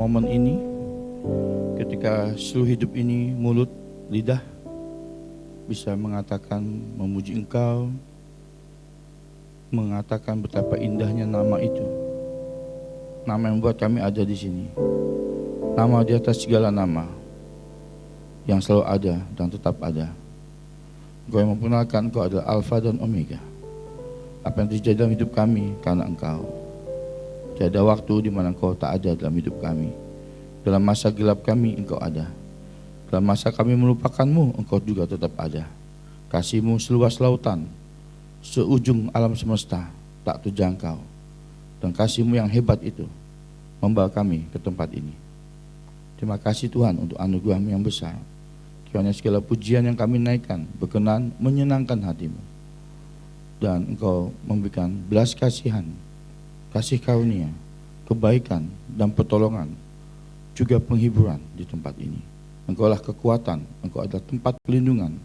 momen ini, ketika seluruh hidup ini mulut, lidah bisa mengatakan memuji Engkau, mengatakan betapa indahnya nama itu. Nama yang membuat kami ada di sini. Nama di atas segala nama yang selalu ada dan tetap ada. Engkau yang memperkenalkan Engkau adalah Alfa dan Omega. Apa yang terjadi dalam hidup kami karena Engkau. Tiada waktu di mana Engkau tak ada dalam hidup kami. Dalam masa gelap kami Engkau ada. Dalam masa kami melupakanmu Engkau juga tetap ada. Kasih-Mu seluas lautan, seujung alam semesta tak terjangkau. Dan kasih-Mu yang hebat itu membawa kami ke tempat ini. Terima kasih Tuhan untuk anugerah-Mu yang besar. Kiranya segala pujian yang kami naikkan berkenan menyenangkan hati-Mu. Dan Engkau memberikan belas kasihan, kasih karunia, kebaikan dan pertolongan, juga penghiburan di tempat ini. Engkau adalah kekuatan, Engkau adalah tempat pelindungan.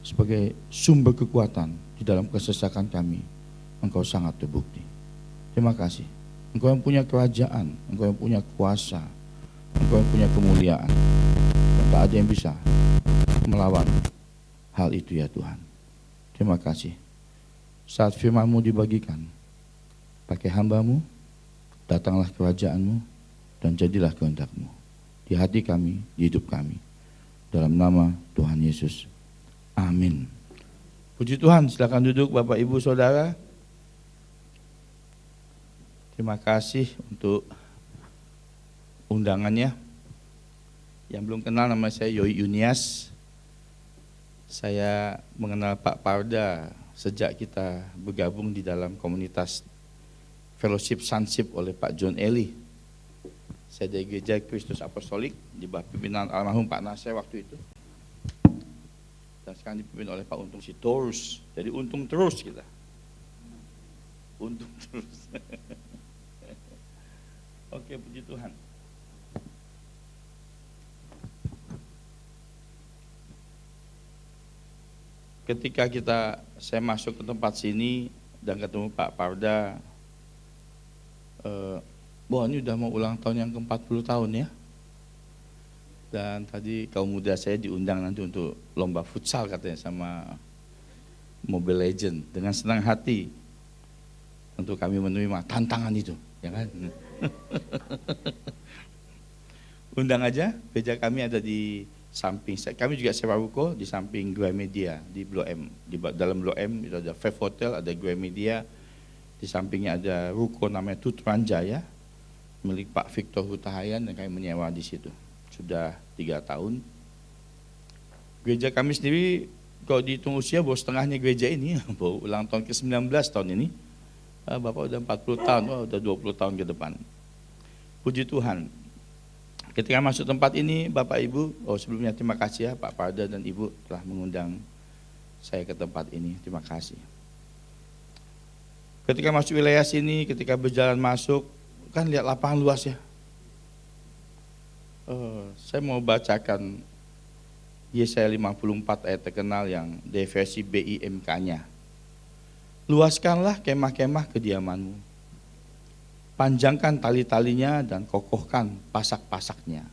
Sebagai sumber kekuatan di dalam kesesakan kami, Engkau sangat terbukti. Terima kasih. Engkau yang punya kerajaan, Engkau yang punya kuasa, Engkau yang punya kemuliaan. Dan tak ada yang bisa melawan hal itu ya Tuhan. Terima kasih. Saat firman-Mu dibagikan, pakai hamba-Mu, datanglah kerajaan-Mu, dan jadilah kehendak-Mu. Di hati kami, di hidup kami. Dalam nama Tuhan Yesus. Amin. Puji Tuhan, silakan duduk Bapak Ibu Saudara. Terima kasih untuk undangannya. Yang belum kenal, nama saya Yoy Yunias. Saya mengenal Pak Parda sejak kita bergabung di dalam komunitas Fellowship Sonship oleh Pak John Eli. Saya dari Gereja Kristus Apostolik di bawah pimpinan almarhum Pak Nasir waktu itu. Dan sekarang dipimpin oleh Pak Untung Sitorus. Jadi untung terus kita. Untung terus. Oke, puji Tuhan. Ketika saya masuk ke tempat sini dan ketemu Pak Parda, ini udah mau ulang tahun yang ke-40 tahun ya. Dan tadi kaum muda saya diundang nanti untuk lomba futsal katanya sama Mobile Legend. Dengan senang hati untuk kami menerima tantangan itu, ya kan? Undang aja, gereja kami ada di samping, kami juga sewa ruko di samping Gramedia di Blok M. Di dalam Blok M itu ada Five Hotel, ada Gramedia. Di sampingnya ada ruko namanya Tutranjaya, milik Pak Victor Hutahayan, dan kami menyewa di situ. Sudah 3 tahun. Gereja kami sendiri, kalau dihitung usia, baru setengahnya gereja ini, baru ulang tahun ke-19 tahun ini. Bapak udah 40 tahun, udah 20 tahun ke depan. Puji Tuhan. Ketika masuk tempat ini, Bapak Ibu, sebelumnya terima kasih ya Pak Parda dan Ibu telah mengundang saya ke tempat ini. Terima kasih. Ketika masuk wilayah sini, ketika berjalan masuk, kan lihat lapangan luas ya. Saya mau bacakan Yesaya 54 ayat terkenal yang dari versi BIMK-nya. Luaskanlah kemah-kemah kediamanmu. Panjangkan tali-talinya dan kokohkan pasak-pasaknya.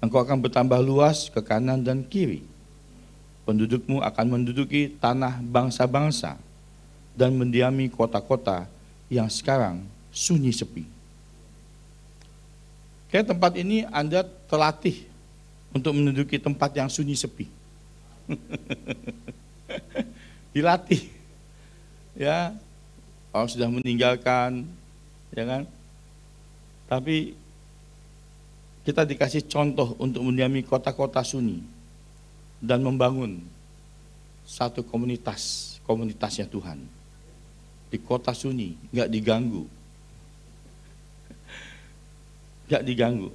Engkau akan bertambah luas ke kanan dan kiri. Pendudukmu akan menduduki tanah bangsa-bangsa dan mendiami kota-kota yang sekarang sunyi sepi. Kayak tempat ini Anda terlatih untuk menduduki tempat yang sunyi sepi. Dilatih. Ya, orang sudah meninggalkan, ya kan? Tapi kita dikasih contoh untuk mendiami kota-kota sunyi dan membangun satu komunitasnya Tuhan. Di kota sunyi, nggak diganggu. Nggak diganggu.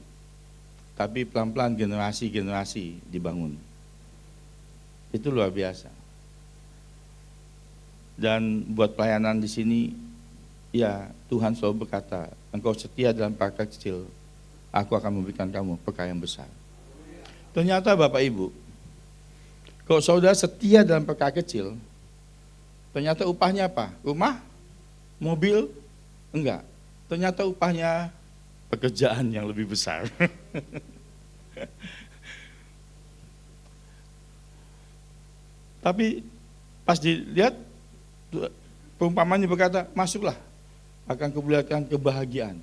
Tapi pelan-pelan generasi-generasi dibangun. Itu luar biasa. Dan buat pelayanan di sini, ya Tuhan selalu berkata, engkau setia dalam perkara kecil, aku akan memberikan kamu perkara yang besar. Ternyata Bapak Ibu, kalau saudara setia dalam perkara kecil, ternyata upahnya apa? Rumah? Mobil? Enggak. Ternyata upahnya pekerjaan yang lebih besar. Tapi pas dilihat, perumpamannya berkata, masuklah, akan kuperlihatkan kebahagiaan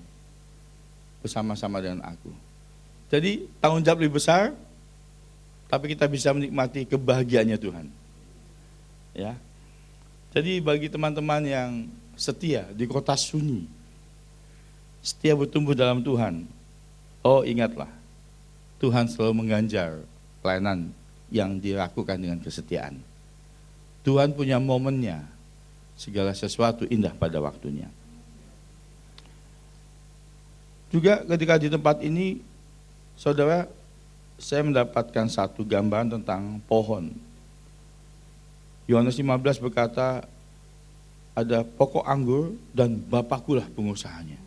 bersama-sama dengan aku. Jadi tanggung jawab lebih besar, tapi kita bisa menikmati kebahagiaannya Tuhan. Ya. Jadi bagi teman-teman yang setia di kota sunyi, setia bertumbuh dalam Tuhan, oh ingatlah, Tuhan selalu mengganjar pelayanan yang dilakukan dengan kesetiaan. Tuhan punya momennya, segala sesuatu indah pada waktunya. Juga ketika di tempat ini, saudara, saya mendapatkan satu gambaran tentang pohon. Yohanes 15 berkata, ada pokok anggur dan Bapakulah pengusahanya.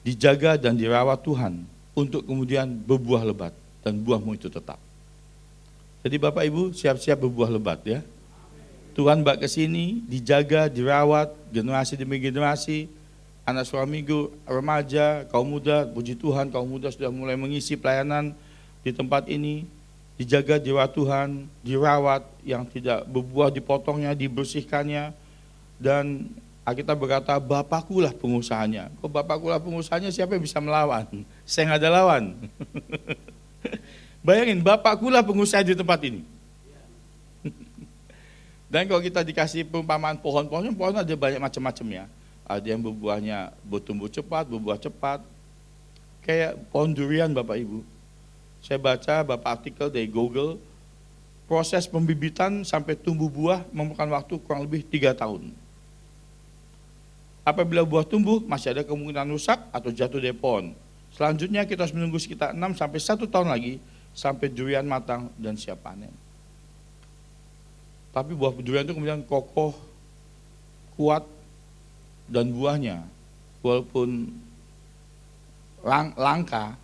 Dijaga dan dirawat Tuhan untuk kemudian berbuah lebat dan buahmu itu tetap. Jadi Bapak Ibu siap-siap berbuah lebat ya. Tuhan bawa ke sini, dijaga, dirawat, generasi demi generasi, anak suamiku, remaja, kaum muda, puji Tuhan, kaum muda sudah mulai mengisi pelayanan di tempat ini, dijaga, dirawat Tuhan, dirawat, yang tidak berbuah dipotongnya, dibersihkannya, dan Alkitab berkata, Bapakulah pengusahanya. Kok Bapakulah pengusahanya, siapa yang bisa melawan? Saya nggak ada lawan. Bayangin, Bapakulah pengusaha di tempat ini. Dan kalau kita dikasih perumpamaan pohon-pohon ada banyak macam-macam ya. Ada yang berbuahnya bertumbuh cepat, berbuah cepat. Kayak pohon durian Bapak Ibu. Saya baca beberapa artikel dari Google, proses pembibitan sampai tumbuh buah memakan waktu kurang lebih 3 tahun. Apabila buah tumbuh, masih ada kemungkinan rusak atau jatuh dari pohon. Selanjutnya kita harus menunggu sekitar 6 sampai 1 tahun lagi sampai durian matang dan siap panen. Tapi buah durian itu kemudian kokoh, kuat, dan buahnya walaupun langka,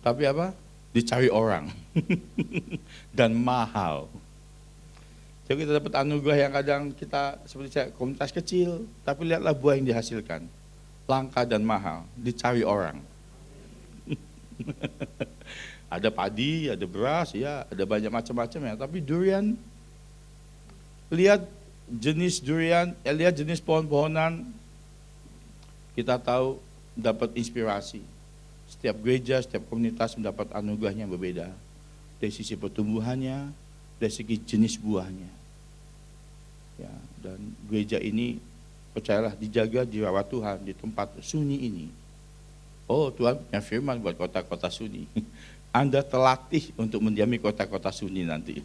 tapi apa? Dicari orang dan mahal. Jadi kita dapat anugerah yang kadang kita seperti saya, komunitas kecil, tapi lihatlah buah yang dihasilkan. Langka dan mahal, dicari orang. Ada padi, ada beras, ya, ada banyak macam-macam ya. Tapi durian, lihat jenis durian, lihat jenis pohon-pohonan, kita tahu dapat inspirasi. Setiap gereja, setiap komunitas mendapat anugerahnya yang berbeda. Dari sisi pertumbuhannya, dari segi jenis buahnya. Ya, dan gereja ini, percayalah, dijaga, dirawat Tuhan di tempat sunyi ini. Oh, Tuhan punya firman buat kota-kota sunyi. Anda terlatih untuk mendiami kota-kota sunyi nanti.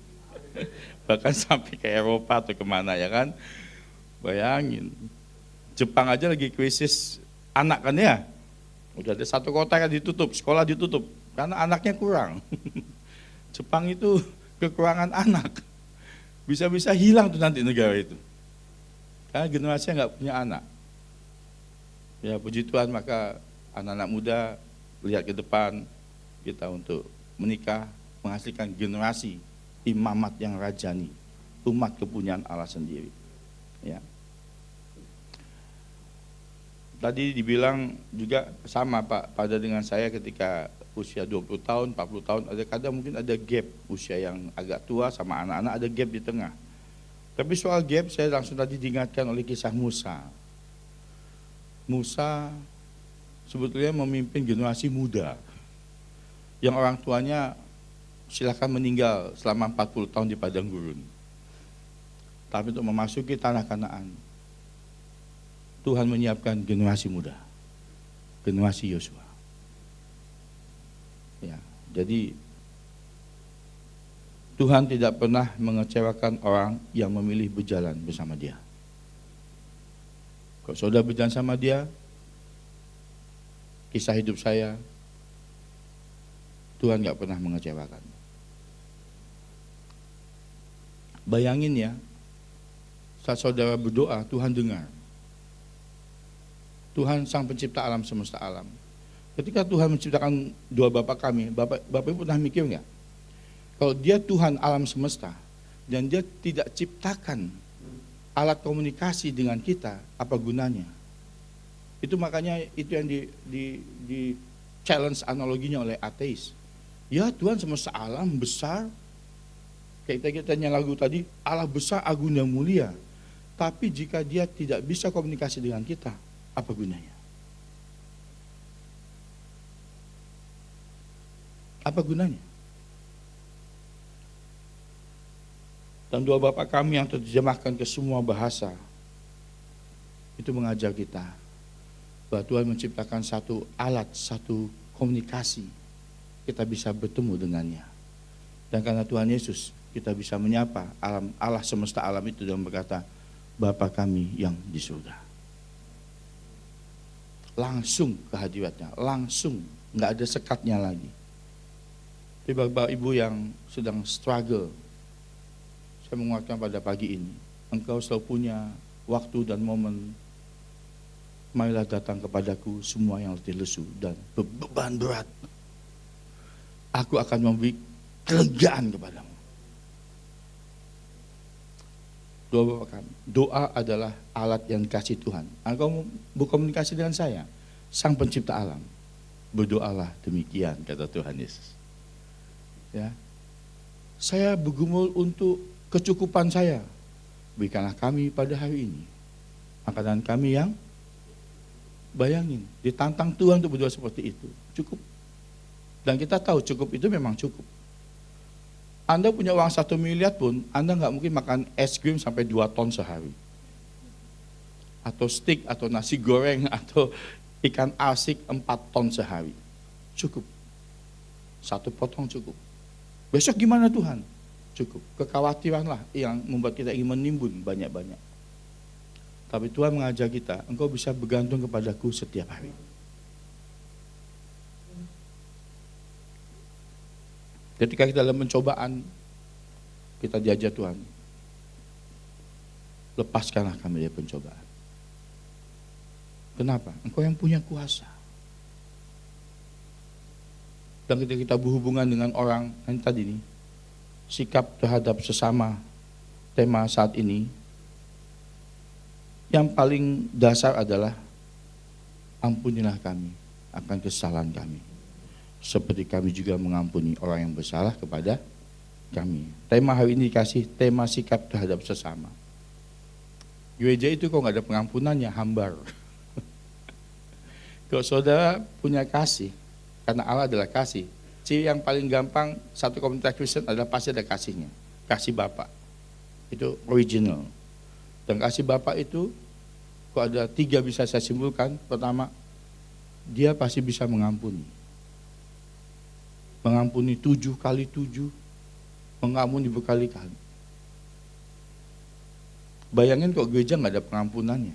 Bahkan sampai ke Eropa atau kemana ya kan. Bayangin, Jepang aja lagi krisis anak kan ya. Udah ada satu kota yang ditutup, sekolah ditutup, karena anaknya kurang. Jepang itu kekurangan anak. Bisa-bisa hilang tuh nanti negara itu. Karena generasinya nggak punya anak. Ya puji Tuhan, maka anak-anak muda lihat ke depan kita untuk menikah, menghasilkan generasi imamat yang rajani, umat kepunyaan Allah sendiri. Ya. Tadi dibilang juga sama Pak, pada dengan saya ketika usia 20 tahun, 40 tahun, ada kadang mungkin ada gap usia yang agak tua sama anak-anak, ada gap di tengah. Tapi soal gap saya langsung tadi diingatkan oleh kisah Musa. Musa sebetulnya memimpin generasi muda yang orang tuanya silakan meninggal selama 40 tahun di padang gurun. Tapi untuk memasuki tanah Kanaan, Tuhan menyiapkan generasi muda, generasi Yosua. Ya, jadi Tuhan tidak pernah mengecewakan orang yang memilih berjalan bersama Dia. Kalau saudara berjalan sama Dia, kisah hidup saya, Tuhan gak pernah mengecewakan. Bayangin ya, saat saudara berdoa, Tuhan dengar. Tuhan sang pencipta alam semesta alam. Ketika Tuhan menciptakan doa Bapak kami, Bapak Ibu pernah mikir nggak? Kalau Dia Tuhan alam semesta dan Dia tidak ciptakan alat komunikasi dengan kita, apa gunanya? Itu makanya itu yang di challenge analoginya oleh ateis. Ya Tuhan semesta alam besar, kayak kita nyanyi lagu tadi, Allah besar, agung dan mulia. Tapi jika dia tidak bisa komunikasi dengan kita, apa gunanya? Apa gunanya? Dan doa Bapa kami yang terjemahkan ke semua bahasa, itu mengajar kita bahwa Tuhan menciptakan satu alat, satu komunikasi, kita bisa bertemu dengannya. Dan karena Tuhan Yesus, kita bisa menyapa Allah semesta alam itu dan berkata, Bapa kami yang di surga. Langsung kehadiratnya, langsung, nggak ada sekatnya lagi. Tapi Bapak Ibu yang sedang struggle, saya menguatkan pada pagi ini, engkau selalu punya waktu dan momen. Marilah datang kepadaku semua yang letih lesu dan beban berat. Aku akan memberi kelegaan kepadamu. Doa adalah alat yang dikasih Tuhan. Engkau berkomunikasi dengan saya, Sang Pencipta alam. Berdoalah demikian, kata Tuhan Yesus. Ya, saya bergumul untuk kecukupan saya. Berikanlah kami pada hari ini makanan kami yang, bayangin, ditantang Tuhan untuk berdoa seperti itu. Cukup. Dan kita tahu cukup itu memang cukup. Anda punya uang 1 miliar pun, Anda nggak mungkin makan es krim sampai 2 ton sehari. Atau steak, atau nasi goreng, atau ikan arsik 4 ton sehari. Cukup. 1 potong cukup. Besok gimana Tuhan? Cukup. Kekhawatiranlah yang membuat kita ingin menimbun banyak-banyak. Tapi Tuhan mengajar kita, engkau bisa bergantung kepadaku setiap hari. Ketika kita dalam pencobaan, kita diajar Tuhan, lepaskanlah kami dari pencobaan. Kenapa? Engkau yang punya kuasa. Dan ketika kita berhubungan dengan orang yang tadi ini, sikap terhadap sesama, tema saat ini, yang paling dasar adalah ampunilah kami akan kesalahan kami, seperti kami juga mengampuni orang yang bersalah kepada kami. Tema hari ini dikasih tema sikap terhadap sesama. Gereja itu kok nggak ada pengampunannya, hambar. Kalau saudara punya kasih, karena Allah adalah kasih, ciri yang paling gampang satu komunitas Kristen adalah pasti ada kasihnya. Kasih Bapa, itu original. Dan kasih Bapa itu, kok ada 3 bisa saya simpulkan. Pertama, dia pasti bisa mengampuni. Mengampuni 7 kali 7, mengampuni berkali-kali. Bayangin kok gereja nggak ada pengampunannya.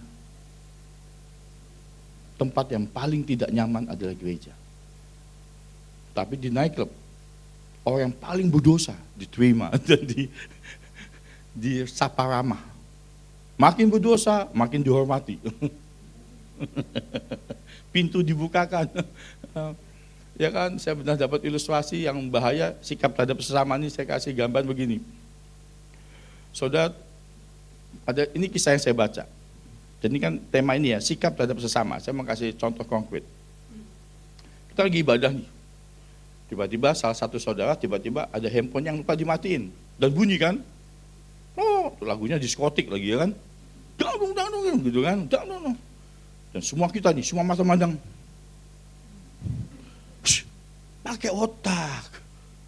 Tempat yang paling tidak nyaman adalah gereja. Tapi di nightclub, orang yang paling berdosa diterima dan di sapa ramah. Makin berdosa, makin dihormati. Pintu dibukakan. Ya kan, saya pernah dapat ilustrasi yang bahaya sikap terhadap sesama ini, saya kasih gambar begini. Saudara, ini kisah yang saya baca. Jadi kan tema ini ya, sikap terhadap sesama. Saya mau kasih contoh konkret. Kita lagi ibadah nih. Tiba-tiba salah satu saudara tiba-tiba ada handphone yang lupa dimatiin. Dan bunyi kan. Oh, lagunya diskotik lagi ya kan. Dang gitu kan. Dang. Dan semua kita nih, semua mata mandang. Pakai otak.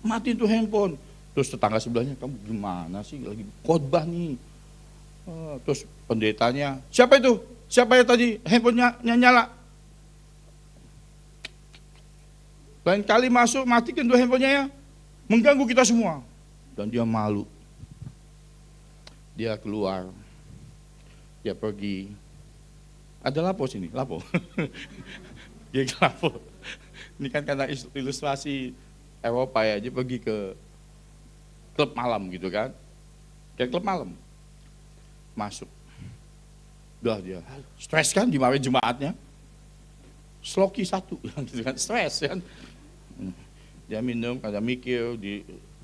Matiin tuh handphone. Terus tetangga sebelahnya, kamu gimana sih? Lagi khotbah nih. Terus pendetanya, siapa itu? Siapa yang tadi handphonenya nyala? Lain kali masuk, matikan tuh handphonenya ya. Mengganggu kita semua. Dan dia malu. Dia keluar. Dia pergi. Ada lapo sini, lapo. Dia ke lapo. Ini kan karena ilustrasi Eropa ya, dia pergi ke klub malam gitu kan. Ke klub malam. Masuk. Udah dia stres kan, dimarahin jemaatnya. Sloki 1 gitu kan, stres kan. Dia minum, kada mikir,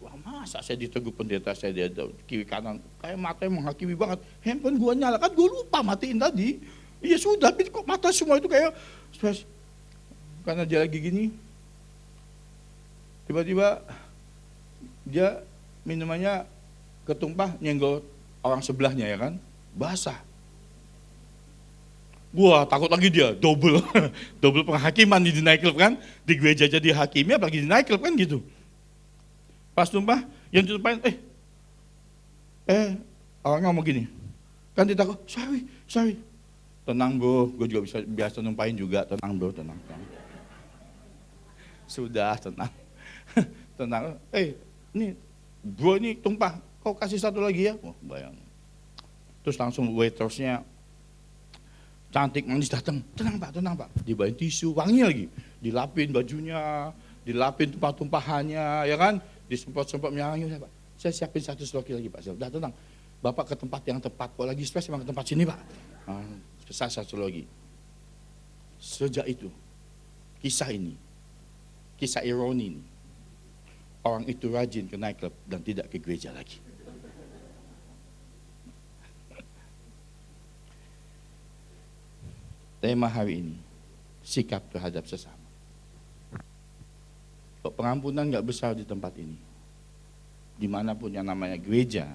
wah masa saya ditegur pendeta saya dia kiri kanan, kayak matanya menghakimi banget. Handphone gua nyala kan, gua lupa matiin tadi. Iya sudah, tapi kok mata semua itu kayak, karena dia lagi gini, tiba-tiba dia minumannya ketumpah nyenggol orang sebelahnya ya kan, basah. Wah takut lagi dia, double double penghakiman di nightclub kan, di gereja jadi hakimnya apalagi di nightclub kan gitu. Pas tumpah, yang ditumpahin, orang ngomong gini, kan dia takut, sorry. Tenang bro, gue juga biasa numpahin juga, tenang bro, tenang. Sudah, tenang. Tenang, ini bro ini tumpah, kau kasih satu lagi ya? Wah bayang. Terus langsung waitersnya, cantik manis datang, tenang pak, dibawain tisu, wangi lagi, dilapin bajunya, dilapin tumpah-tumpahannya, ya kan, disemprot-semprot wangi, pak. Saya siapin satu sloki lagi pak, udah tenang, bapak ke tempat yang tepat, kok lagi stres emang ke tempat sini pak. Saya satu lagi. Sejak itu, kisah ironi ini, orang itu rajin ke nightclub dan tidak ke gereja lagi. Tema hari ini, sikap terhadap sesama. Pengampunan gak besar di tempat ini. Dimanapun yang namanya gereja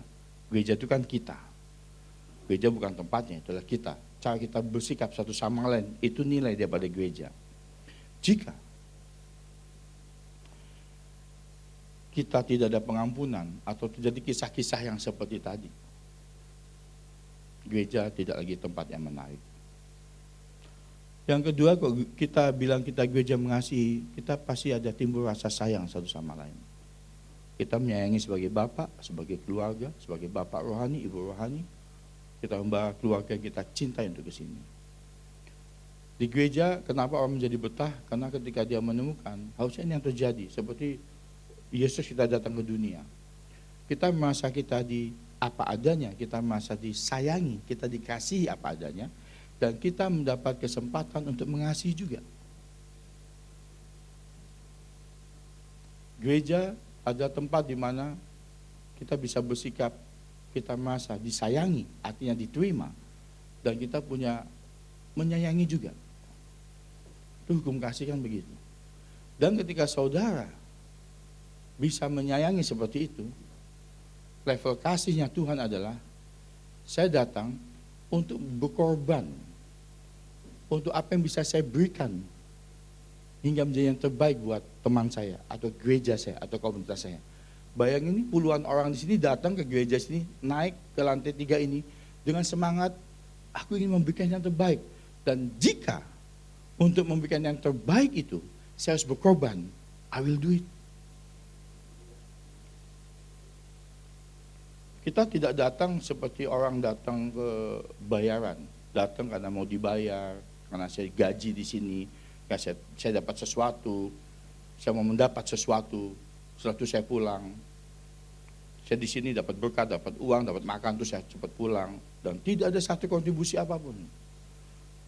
itu kan kita. Gereja bukan tempatnya, itulah kita. Cara kita bersikap satu sama lain, itu nilai daripada gereja. Jika kita tidak ada pengampunan atau terjadi kisah-kisah yang seperti tadi, gereja tidak lagi tempat yang menarik. Yang kedua, kalau kita bilang kita gereja mengasihi, kita pasti ada timbul rasa sayang satu sama lain. Kita menyayangi sebagai bapak, sebagai keluarga, sebagai bapak rohani, ibu rohani. Kita membawa keluarga yang kita cintai untuk ke sini. Di gereja, kenapa orang menjadi betah? Karena ketika dia menemukan, harusnya ini yang terjadi. Seperti Yesus kita datang ke dunia. Kita merasa kita di apa adanya, kita merasa disayangi, kita dikasihi apa adanya. Dan kita mendapat kesempatan untuk mengasihi juga. Gereja ada tempat di mana kita bisa bersikap, kita merasa disayangi, artinya diterima, dan kita punya menyayangi juga. Itu hukum kasih kan begitu. Dan ketika saudara bisa menyayangi seperti itu, level kasihnya Tuhan adalah, saya datang untuk berkorban, untuk apa yang bisa saya berikan, hingga menjadi yang terbaik buat teman saya, atau gereja saya, atau komunitas saya. Bayangin ini puluhan orang di sini datang ke gereja sini, naik ke lantai 3 ini dengan semangat, aku ingin memberikan yang terbaik. Dan jika untuk memberikan yang terbaik itu, saya harus berkorban, I will do it. Kita tidak datang seperti orang datang ke bayaran, datang karena mau dibayar, karena saya gaji di sini, karena saya dapat sesuatu, saya mau mendapat sesuatu. Setelah itu saya pulang. Saya di sini dapat berkat, dapat uang, dapat makan, terus saya cepat pulang. Dan tidak ada satu kontribusi apapun.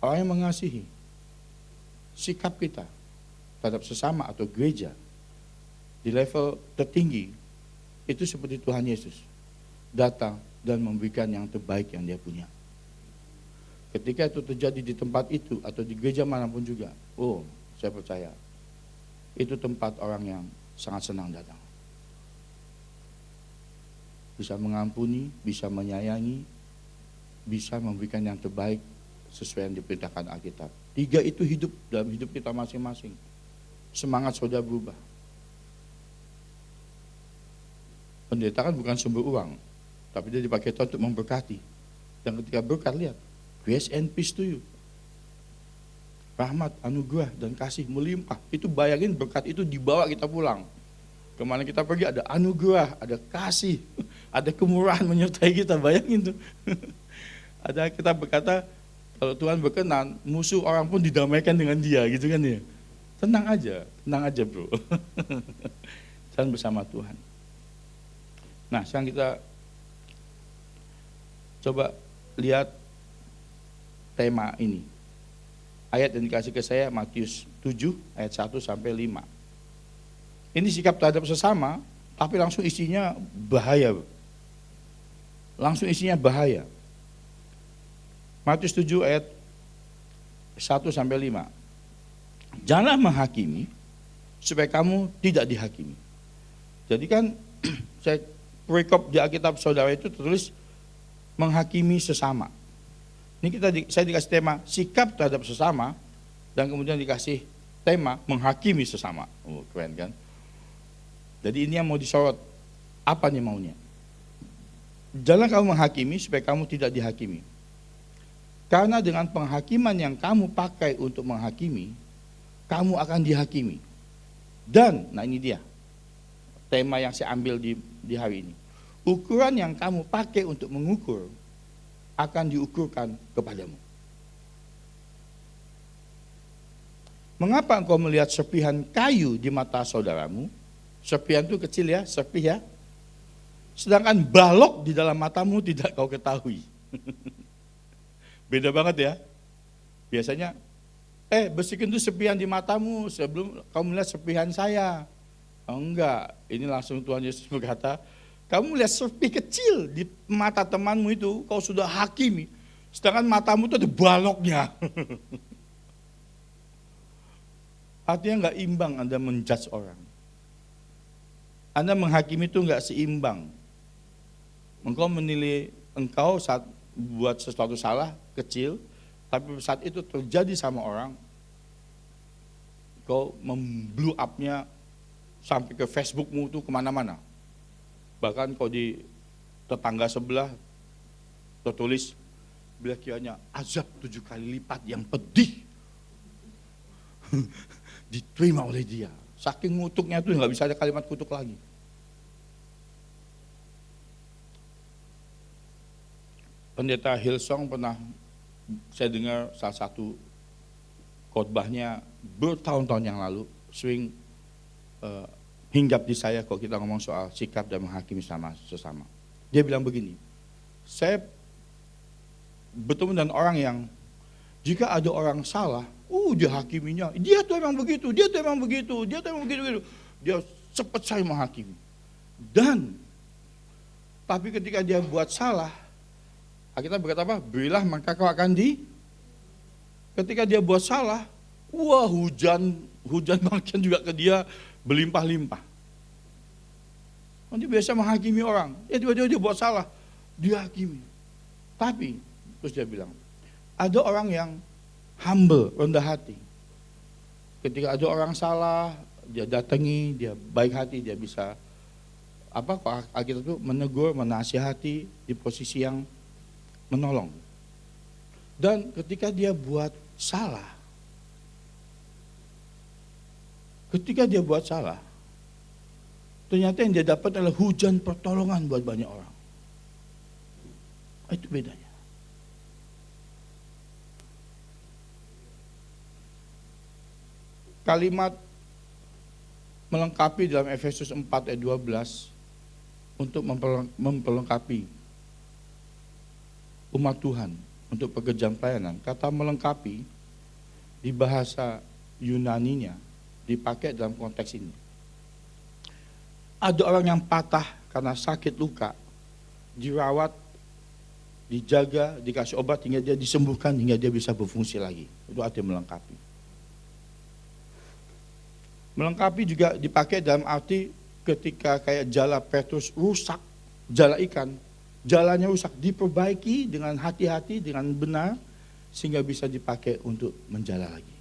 Orang yang mengasihi, sikap kita terhadap sesama atau gereja di level tertinggi, itu seperti Tuhan Yesus. Datang dan memberikan yang terbaik yang dia punya. Ketika itu terjadi di tempat itu atau di gereja manapun juga, saya percaya itu tempat orang yang sangat senang datang. Bisa mengampuni, bisa menyayangi, bisa memberikan yang terbaik sesuai yang diperintahkan Alkitab. 3 itu hidup dalam hidup kita masing-masing. Semangat saudara berubah. Pendeta kan bukan sumber uang, tapi dia dipakai Tuhan untuk memberkati. Dan ketika berkat, lihat, grace and peace to you. Rahmat, anugerah, dan kasih melimpah. Itu bayangin berkat itu dibawa kita pulang. Kemana kita pergi ada anugerah, ada kasih, ada kemurahan menyertai kita, bayangin tuh. Ada kita berkata, kalau Tuhan berkenan, musuh orang pun didamaikan dengan dia, gitu kan ya. Tenang aja bro. Jangan bersama Tuhan. Nah, sekarang kita coba lihat tema ini. Ayat yang dikasih ke saya Matius 7 ayat 1 sampai 5. Ini sikap terhadap sesama, tapi langsung isinya bahaya. Langsung isinya bahaya. Matius 7 ayat 1-5. Janganlah menghakimi supaya kamu tidak dihakimi. Jadi kan saya perikop di Alkitab saudara itu tertulis menghakimi sesama. Ini saya dikasih tema sikap terhadap sesama dan kemudian dikasih tema menghakimi sesama. Oh, keren kan? Jadi ini yang mau disorot. Apa nih maunya? Jangan kamu menghakimi supaya kamu tidak dihakimi. Karena dengan penghakiman yang kamu pakai untuk menghakimi, kamu akan dihakimi. Dan, nah ini dia, tema yang saya ambil di hari ini. Ukuran yang kamu pakai untuk mengukur, akan diukurkan kepadamu. Mengapa engkau melihat serpihan kayu di mata saudaramu? Serpihan itu kecil ya, serpih ya. Sedangkan balok di dalam matamu tidak kau ketahui. Beda banget ya. Biasanya, bersihkan itu serpihan di matamu sebelum kau melihat serpihan saya. Oh, enggak, ini langsung Tuhan Yesus berkata, kamu lihat serpih kecil di mata temanmu itu, kau sudah hakimi. Sedangkan matamu itu ada baloknya. Artinya enggak imbang Anda menjudge orang. Anda menghakimi itu enggak seimbang. Engkau menilai engkau saat buat sesuatu salah kecil, tapi saat itu terjadi sama orang, kau memblow up-nya sampai ke Facebookmu itu kemana-mana. Bahkan kau di tetangga sebelah tertulis, bila kiranya azab 7 kali lipat yang pedih diterima oleh dia. Saking ngutuknya itu nggak bisa ada kalimat kutuk lagi. Pendeta Hillsong pernah saya dengar salah satu khotbahnya bertahun-tahun yang lalu, sering hinggap di saya kalau kita ngomong soal sikap dan menghakimi sama sesama. Dia bilang begini, saya bertemu dengan orang yang jika ada orang salah, dia hakiminya, dia tuh emang begitu, dia tuh emang begitu, dia tuh emang begitu. Dia cepat saya menghakimi. Tapi ketika dia buat salah, kita berkata apa? Berilah maka kau akan ketika dia buat salah, hujan makin juga ke dia berlimpah-limpah. Dia biasa menghakimi orang. Tiba-tiba dia buat salah, dia hakimi. Tapi, terus dia bilang, ada orang yang humble, rendah hati. Ketika ada orang salah, dia datangi, dia baik hati, dia bisa kalau Alkitab itu menegur, menasihati di posisi yang menolong. Dan ketika dia buat salah, ternyata yang dia dapat adalah hujan pertolongan buat banyak orang. Itu bedanya. Kalimat melengkapi dalam Efesus 4 ayat 12 untuk memperlengkapi umat Tuhan untuk pekerjaan pelayanan. Kata melengkapi di bahasa Yunaninya dipakai dalam konteks ini. Ada orang yang patah karena sakit luka, dirawat, dijaga, dikasih obat hingga dia disembuhkan, hingga dia bisa berfungsi lagi. Itu artinya melengkapi. Melengkapi juga dipakai dalam arti ketika kayak jala Petrus rusak, jala ikan, jalannya rusak, diperbaiki dengan hati-hati, dengan benar, sehingga bisa dipakai untuk menjala lagi.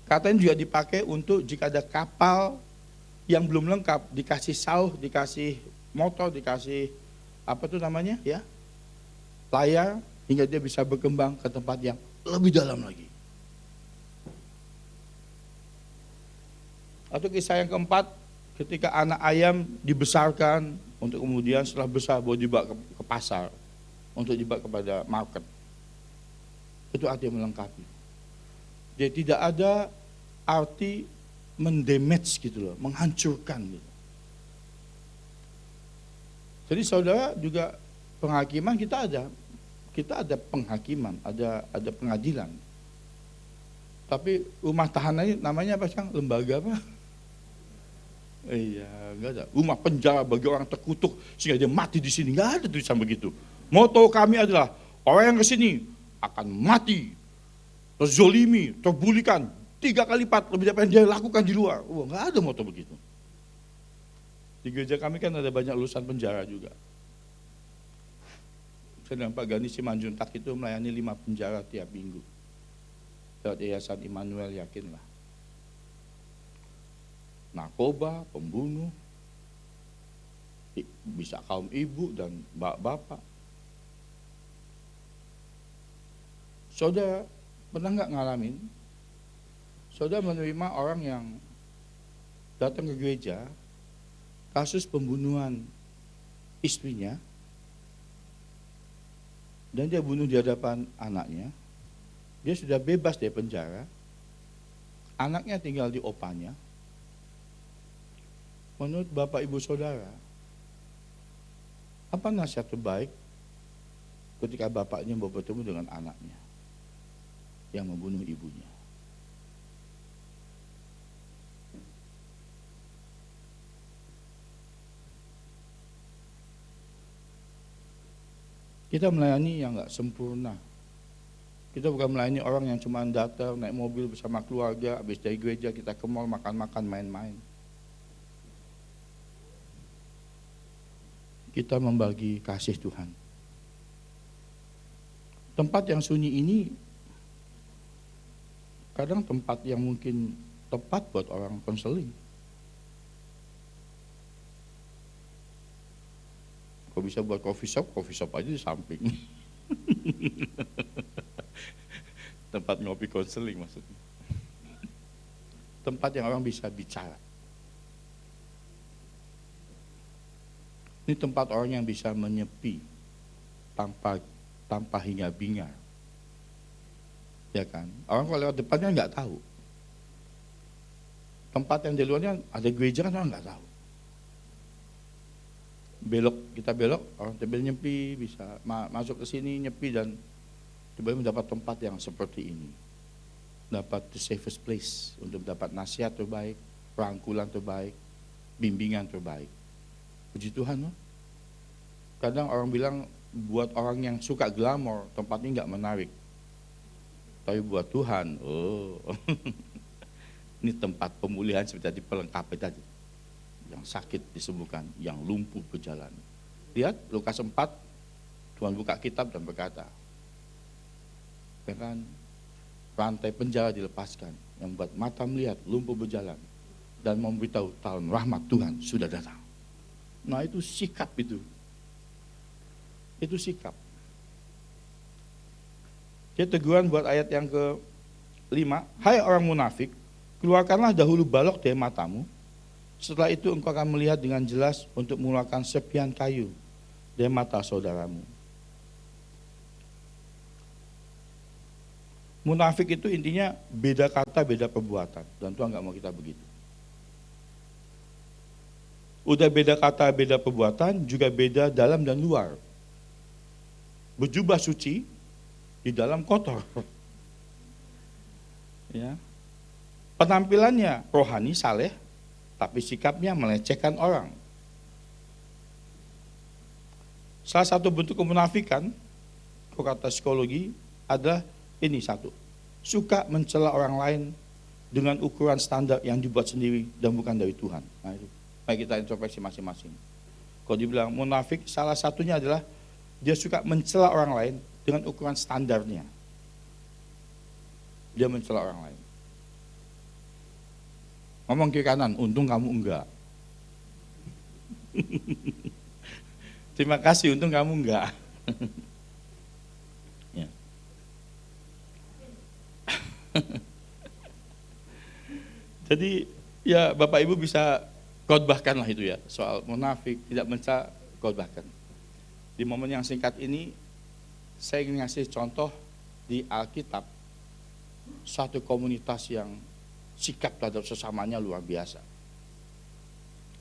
Katanya juga dipakai untuk jika ada kapal yang belum lengkap, dikasih sauh, dikasih motor, dikasih layar, hingga dia bisa berkembang ke tempat yang lebih dalam lagi. Atau kisah yang keempat, ketika anak ayam dibesarkan, untuk kemudian setelah besar baru dibawa ke pasar, untuk dibawa kepada market. Itu artinya melengkapi. Dia tidak ada arti mendamage gitu loh, menghancurkan gitu. Jadi saudara juga penghakiman kita ada penghakiman, ada pengadilan. Tapi rumah tahanan namanya apa sekarang? Lembaga apa? Iya, enggak ada. Rumah penjara bagi orang terkutuk sehingga dia mati di sini, enggak ada tulisan begitu. Moto kami adalah orang yang ke sini akan mati, terzolimi, terbulikan 3 kali lipat lebih dari apa yang dia lakukan di luar. Wah, nggak ada moto begitu. Di gereja kami kan ada banyak lulusan penjara juga. Sedang Pak Gani Simanjuntak itu melayani 5 penjara tiap minggu. Lewat Yayasan Immanuel, yakinlah. Narkoba, pembunuh, bisa kaum ibu dan bapak. Saudara pernah nggak ngalamin? Saudara menerima orang yang datang ke gereja, kasus pembunuhan istrinya, dan dia bunuh di hadapan anaknya. Dia sudah bebas dari penjara, anaknya tinggal di opanya. Menurut Bapak Ibu Saudara, apa nasihat terbaik ketika bapaknya mau bertemu dengan anaknya yang membunuh ibunya? Kita melayani yang nggak sempurna. Kita bukan melayani orang yang cuma datang naik mobil bersama keluarga, habis dari gereja kita ke mall makan-makan, main-main. Kita membagi kasih Tuhan. Tempat yang sunyi ini kadang tempat yang mungkin tepat buat orang konseling. Kok bisa buat coffee shop aja di samping. Tempat ngopi konseling maksudnya. Tempat yang orang bisa bicara. Ini tempat orang yang bisa menyepi tanpa hingar-bingar. Ya kan? Orang kalau lewat depannya nggak tahu. Tempat yang di luarnya ada gereja kan orang nggak tahu. Kita belok, orang tiba nyepi, bisa masuk ke sini nyepi dan tiba-tiba mendapat tempat yang seperti ini. Dapat the safest place untuk mendapat nasihat terbaik, rangkulan terbaik, bimbingan terbaik. Puji Tuhan, no? Kadang orang bilang buat orang yang suka glamor, tempat ini nggak menarik. Tapi buat Tuhan, ini tempat pemulihan seperti tadi pelengkap tadi. Yang sakit disembuhkan, yang lumpuh berjalan. Lihat Lukas 4, Tuhan buka kitab dan berkata, ya kan, rantai penjara dilepaskan, yang membuat mata melihat, lumpuh berjalan, dan memberitahu tahun rahmat Tuhan sudah datang. Nah itu sikap itu. Itu sikap. Jadi teguran buat ayat yang ke-5, hai orang munafik, keluarkanlah dahulu balok dari matamu, setelah itu engkau akan melihat dengan jelas untuk mengeluarkan serpihan kayu dari mata saudaramu. Munafik itu intinya beda kata, beda perbuatan. Dan Tuhan gak mau kita begitu. Udah beda kata, beda perbuatan, juga beda dalam dan luar. Berjubah suci, di dalam kotor. Ya. Penampilannya rohani, saleh, tapi sikapnya melecehkan orang. Salah satu bentuk kemunafikan, kata psikologi, adalah ini satu. Suka mencela orang lain dengan ukuran standar yang dibuat sendiri dan bukan dari Tuhan. Nah itu. Mari kita introspeksi masing-masing. Kalau dibilang munafik, salah satunya adalah dia suka mencela orang lain dengan ukuran standarnya. Dia mencela orang lain. Ngomong kiri kanan, untung kamu enggak. Terima kasih, untung kamu enggak. Ya. Jadi ya Bapak Ibu bisa khotbahkan lah itu ya, soal munafik, tidak mencela, khotbahkan. Di momen yang singkat ini, saya ingin ngasih contoh di Alkitab, satu komunitas yang sikap terhadap sesamanya luar biasa.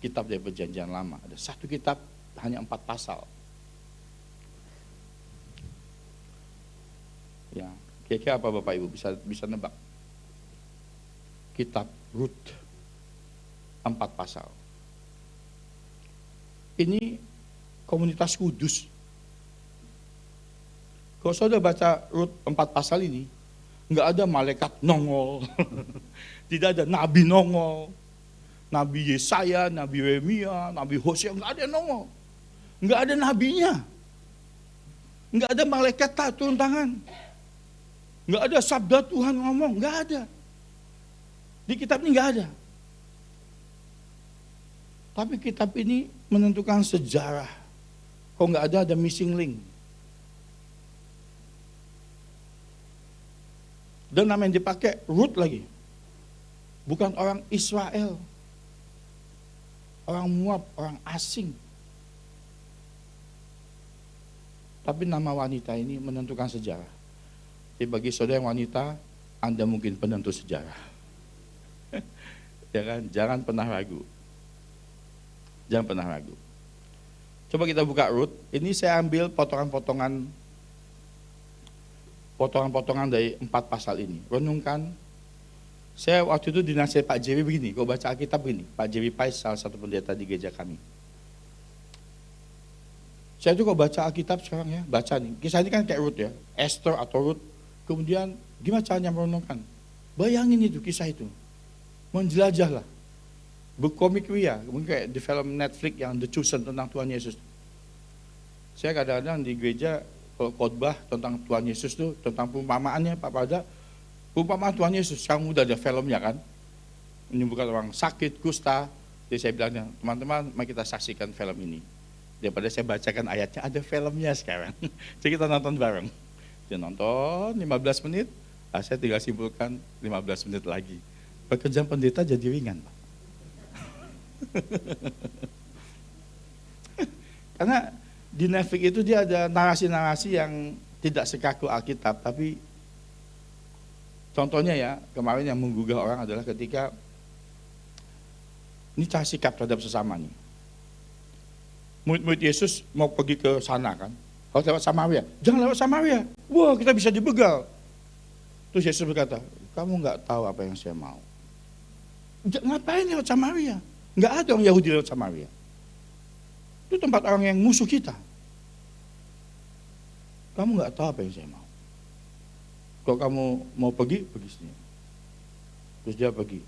Kitab dari Perjanjian Lama, ada satu kitab hanya 4 pasal. Ya, kira-kira apa Bapak Ibu bisa nebak? Kitab Rut, 4 pasal. Ini komunitas kudus. Kalau saudara baca Rut 4 pasal ini, nggak ada malaikat nongol, tidak ada nabi nongol, Nabi Yesaya, Nabi Yeremia, Nabi Hosea, nggak ada yang nongol. Nggak ada nabinya. Nggak ada malaikat tak turun tangan. Nggak ada sabda Tuhan ngomong, nggak ada. Di kitab ini nggak ada. Tapi kitab ini menentukan sejarah. Kalau nggak ada missing link. Dan nama yang dipakai Rut lagi. Bukan orang Israel. Orang Moab, orang asing. Tapi nama wanita ini menentukan sejarah. Jadi bagi saudara yang wanita, Anda mungkin penentu sejarah. Ya kan? Jangan pernah ragu. Jangan pernah ragu. Coba kita buka Rut. Ini saya ambil potongan-potongan dari 4 pasal ini. Renungkan. Saya waktu itu dinasihat Pak Jerry begini, kalau baca Alkitab begini. Pak Jerry Pais, salah satu pendeta di gereja kami. Saya tuh kalau baca Alkitab sekarang ya, baca nih. Kisah ini kan kayak Rut ya, Esther atau Rut. Kemudian gimana caranya merenungkan? Bayangin itu kisah itu. Menjelajah lah. Berkomik ria, mungkin kayak di film Netflix yang The Chosen tentang Tuhan Yesus. Saya kadang-kadang di gereja kalau khotbah tentang Tuhan Yesus tuh, tentang perumpamaannya Pak Pada, perumpamaan Tuhan Yesus, sekarang udah ada filmnya kan, menyembuhkan orang sakit, kusta. Jadi saya bilangnya, teman-teman mari kita saksikan film ini. Daripada saya bacakan ayatnya, ada filmnya sekarang. Jadi kita nonton bareng. Dia nonton 15 menit, saya tinggal simpulkan 15 menit lagi. Pekerjaan pendeta jadi ringan Pak. Karena di Netflix itu dia ada narasi-narasi yang tidak sekaku Alkitab, tapi contohnya ya, kemarin yang menggugah orang adalah ketika ini cara sikap terhadap sesama nih. Murid-murid Yesus mau pergi ke sana kan, harus lewat Samaria. Jangan lewat Samaria, wah kita bisa dibegal. Terus Yesus berkata, kamu nggak tahu apa yang saya mau. Ngapain lewat Samaria? Nggak ada orang Yahudi lewat Samaria. Itu tempat orang yang musuh kita. Kamu nggak tahu apa yang saya mau. Kalau kamu mau pergi, pergi sini. Terus dia pergi.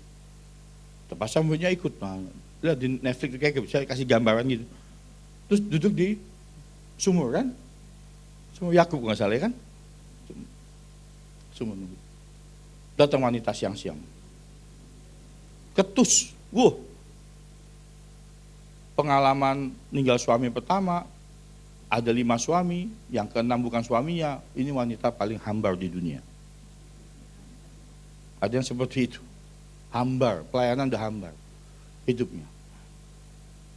Terpaksa muridnya ikut. Nah, lihat di Netflix kayak saya kasih gambaran gitu. Terus duduk di sumur kan? Sumur Yakub nggak salah kan? Sumur nunggu. Datang wanita siang-siang. Ketus. Pengalaman ninggal suami pertama, ada 5 suami, yang ke-6 bukan suaminya, ini wanita paling hambar di dunia. Ada yang seperti itu, hambar, pelayanan udah hambar, hidupnya.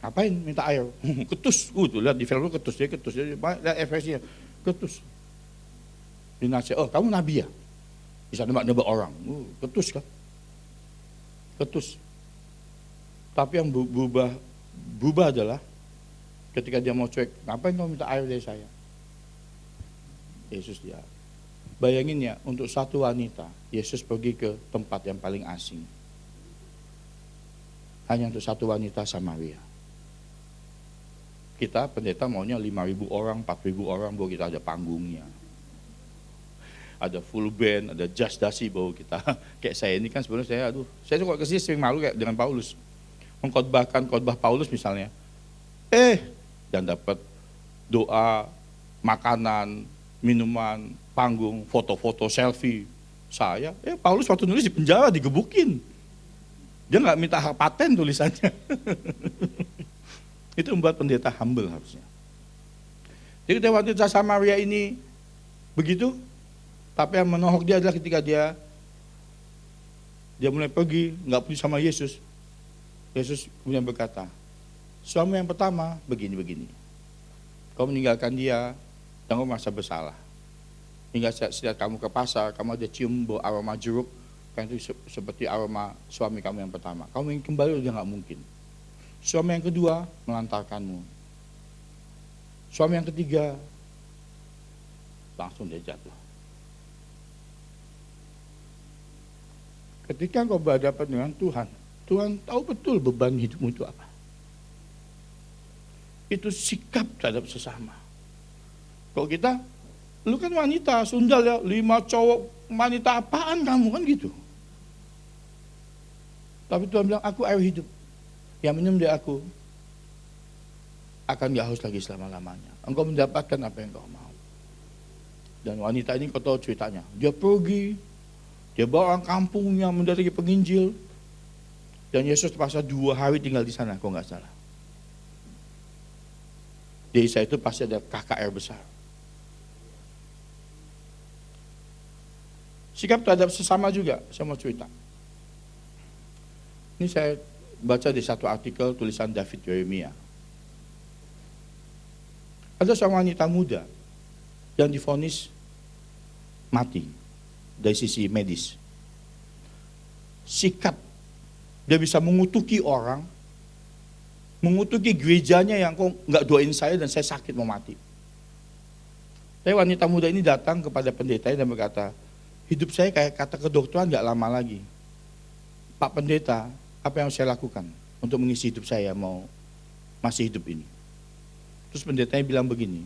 Ngapain minta air? Ketus, tuh lihat di film itu ketus, lihat efesinya, ketus. Dinasihat, oh kamu nabi ya? Bisa nembak-nembak orang, ketus kan? Ketus. Tapi yang berubah adalah ketika dia mau cuek, ngapain kamu minta air dari saya? Yesus dia. Bayangin ya, untuk satu wanita, Yesus pergi ke tempat yang paling asing. Hanya untuk satu wanita Samaria. Kita pendeta maunya 5.000 orang, 4.000 orang, bahwa kita ada panggungnya. Ada full band, ada just dasi, bahwa kita, kayak saya ini kan sebenarnya saya tuh kalau kesini sering malu kayak dengan Paulus. Mengkhotbahkan khotbah Paulus misalnya, dan dapat doa, makanan, minuman, panggung, foto-foto, selfie. Saya, Paulus waktu nulis di penjara digebukin. Dia nggak minta hak paten tulisannya. Itu membuat pendeta humble harusnya. Jadi wanita Samaria ini begitu, tapi yang menohok dia adalah ketika dia mulai pergi, nggak pergi sama Yesus. Yesus kemudian berkata, suami yang pertama begini-begini. Kau meninggalkan dia, dan kau merasa bersalah. Hingga setiap kamu ke pasar, kamu ada cium bau aroma jeruk, kan itu seperti aroma suami kamu yang pertama. Kamu ingin kembali, udah nggak mungkin. Suami yang kedua melantarkanmu. Suami yang ketiga, langsung dia jatuh. Ketika kau berhadapan dengan Tuhan, Tuhan tahu betul beban hidupmu itu apa. Itu sikap terhadap sesama. Kalau kita Lu kan wanita, sundal ya, 5 cowok, wanita apaan kamu kan gitu. Tapi Tuhan bilang, aku air hidup. Yang minum dari aku akan gak haus lagi selama-lamanya. Engkau mendapatkan apa yang kau mau. Dan wanita ini kau tahu ceritanya. Dia pergi, dia bawa orang kampungnya mendatangi penginjil. Dan Yesus terpaksa 2 hari tinggal di sana, kalau nggak salah. Desa itu pasti ada KKR besar. Sikap terhadap sesama juga, saya mau cerita. Ini saya baca di satu artikel tulisan David Jeremiah. Ada seorang wanita muda yang divonis mati dari sisi medis. Sikap, dia bisa mengutuki orang, mengutuki gerejanya yang kok nggak doain saya dan saya sakit mau mati. Tapi wanita muda ini datang kepada pendeta dan berkata, hidup saya kayak kata kedokteran nggak lama lagi. Pak pendeta, apa yang saya lakukan untuk mengisi hidup saya mau masih hidup ini? Terus pendetanya bilang begini,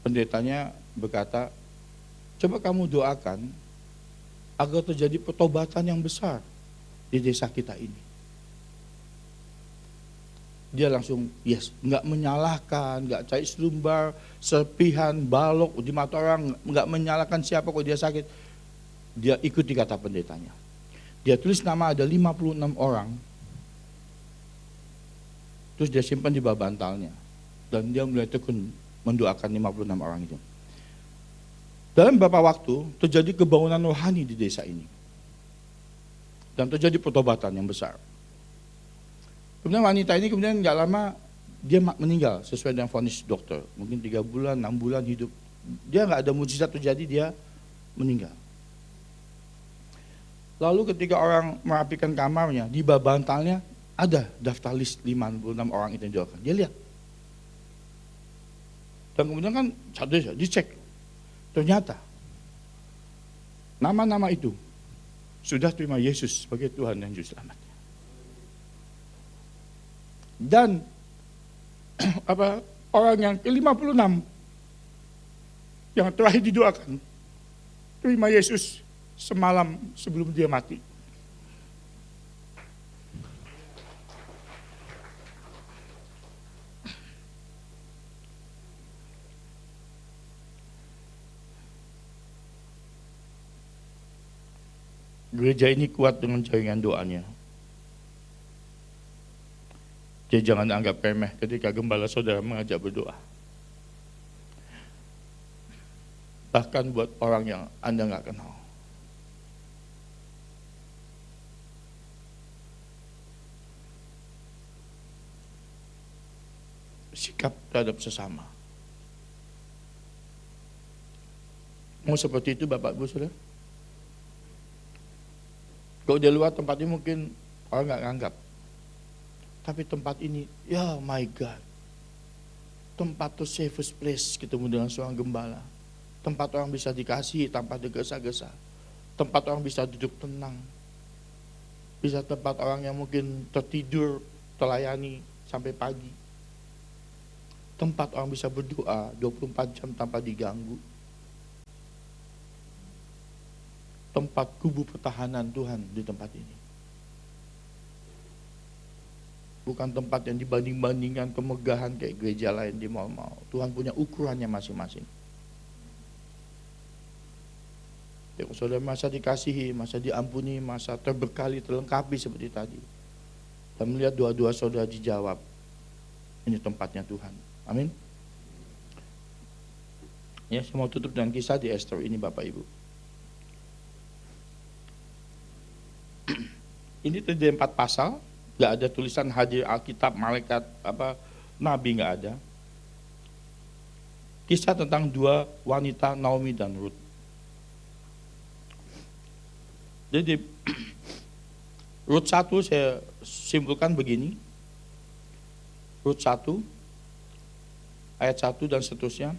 pendetanya berkata, coba kamu doakan agar terjadi pertobatan yang besar di desa kita ini. Dia langsung yes, nggak menyalahkan, nggak cari selumbar, serpihan, balok di mata orang, nggak menyalahkan siapa kok dia sakit. Dia ikuti kata pendetanya. Dia tulis nama ada 56 orang. Terus dia simpan di bawah bantalnya. Dan dia mulai tekun mendoakan 56 orang itu. Dalam beberapa waktu terjadi kebangunan rohani di desa ini. Dan terjadi pertobatan yang besar. Kemudian wanita ini kemudian nggak lama dia meninggal sesuai dengan vonis dokter. Mungkin 3 bulan, 6 bulan hidup. Dia nggak ada mujizat terjadi, dia meninggal. Lalu ketika orang merapikan kamarnya, di bawah bantalnya ada daftar list 56 orang itu yang didoakan. Dia lihat. Dan kemudian kan dicek. Ternyata nama-nama itu sudah terima Yesus sebagai Tuhan dan Juru Selamatnya. Dan orang yang ke-56 yang terakhir didoakan terima Yesus semalam sebelum dia mati. Gereja ini kuat dengan jaringan doanya. Jadi jangan anggap remeh ketika gembala saudara mengajak berdoa. Bahkan buat orang yang Anda nggak kenal. Sikap terhadap sesama. Mau seperti itu Bapak Ibu Saudara? Kalau di luar tempat ini mungkin orang nggak nganggap. Tapi tempat ini, ya my God. Tempat to safest place ketemu dengan seorang gembala. Tempat orang bisa dikasihi tanpa digesa-gesa. Tempat orang bisa duduk tenang. Bisa tempat orang yang mungkin tertidur, terlayani sampai pagi. Tempat orang bisa berdoa 24 jam tanpa diganggu. Tempat kubu pertahanan Tuhan di tempat ini. Bukan tempat yang dibanding-bandingkan kemegahan kayak gereja lain di mal-mal. Tuhan punya ukurannya masing-masing. Ya, saudara masa dikasihi, masa diampuni, masa terbekali, terlengkapi seperti tadi. Dan melihat doa-doa saudara dijawab. Ini tempatnya Tuhan. Amin. Ya, saya mau tutup dengan kisah di Esther ini Bapak Ibu. Ini terdiri 4 pasal, nggak ada tulisan hadir Alkitab, malaikat, nabi nggak ada. Kisah tentang 2 wanita Naomi dan Ruth. Jadi Ruth 1 saya simpulkan begini. Ruth 1 ayat 1 dan seterusnya.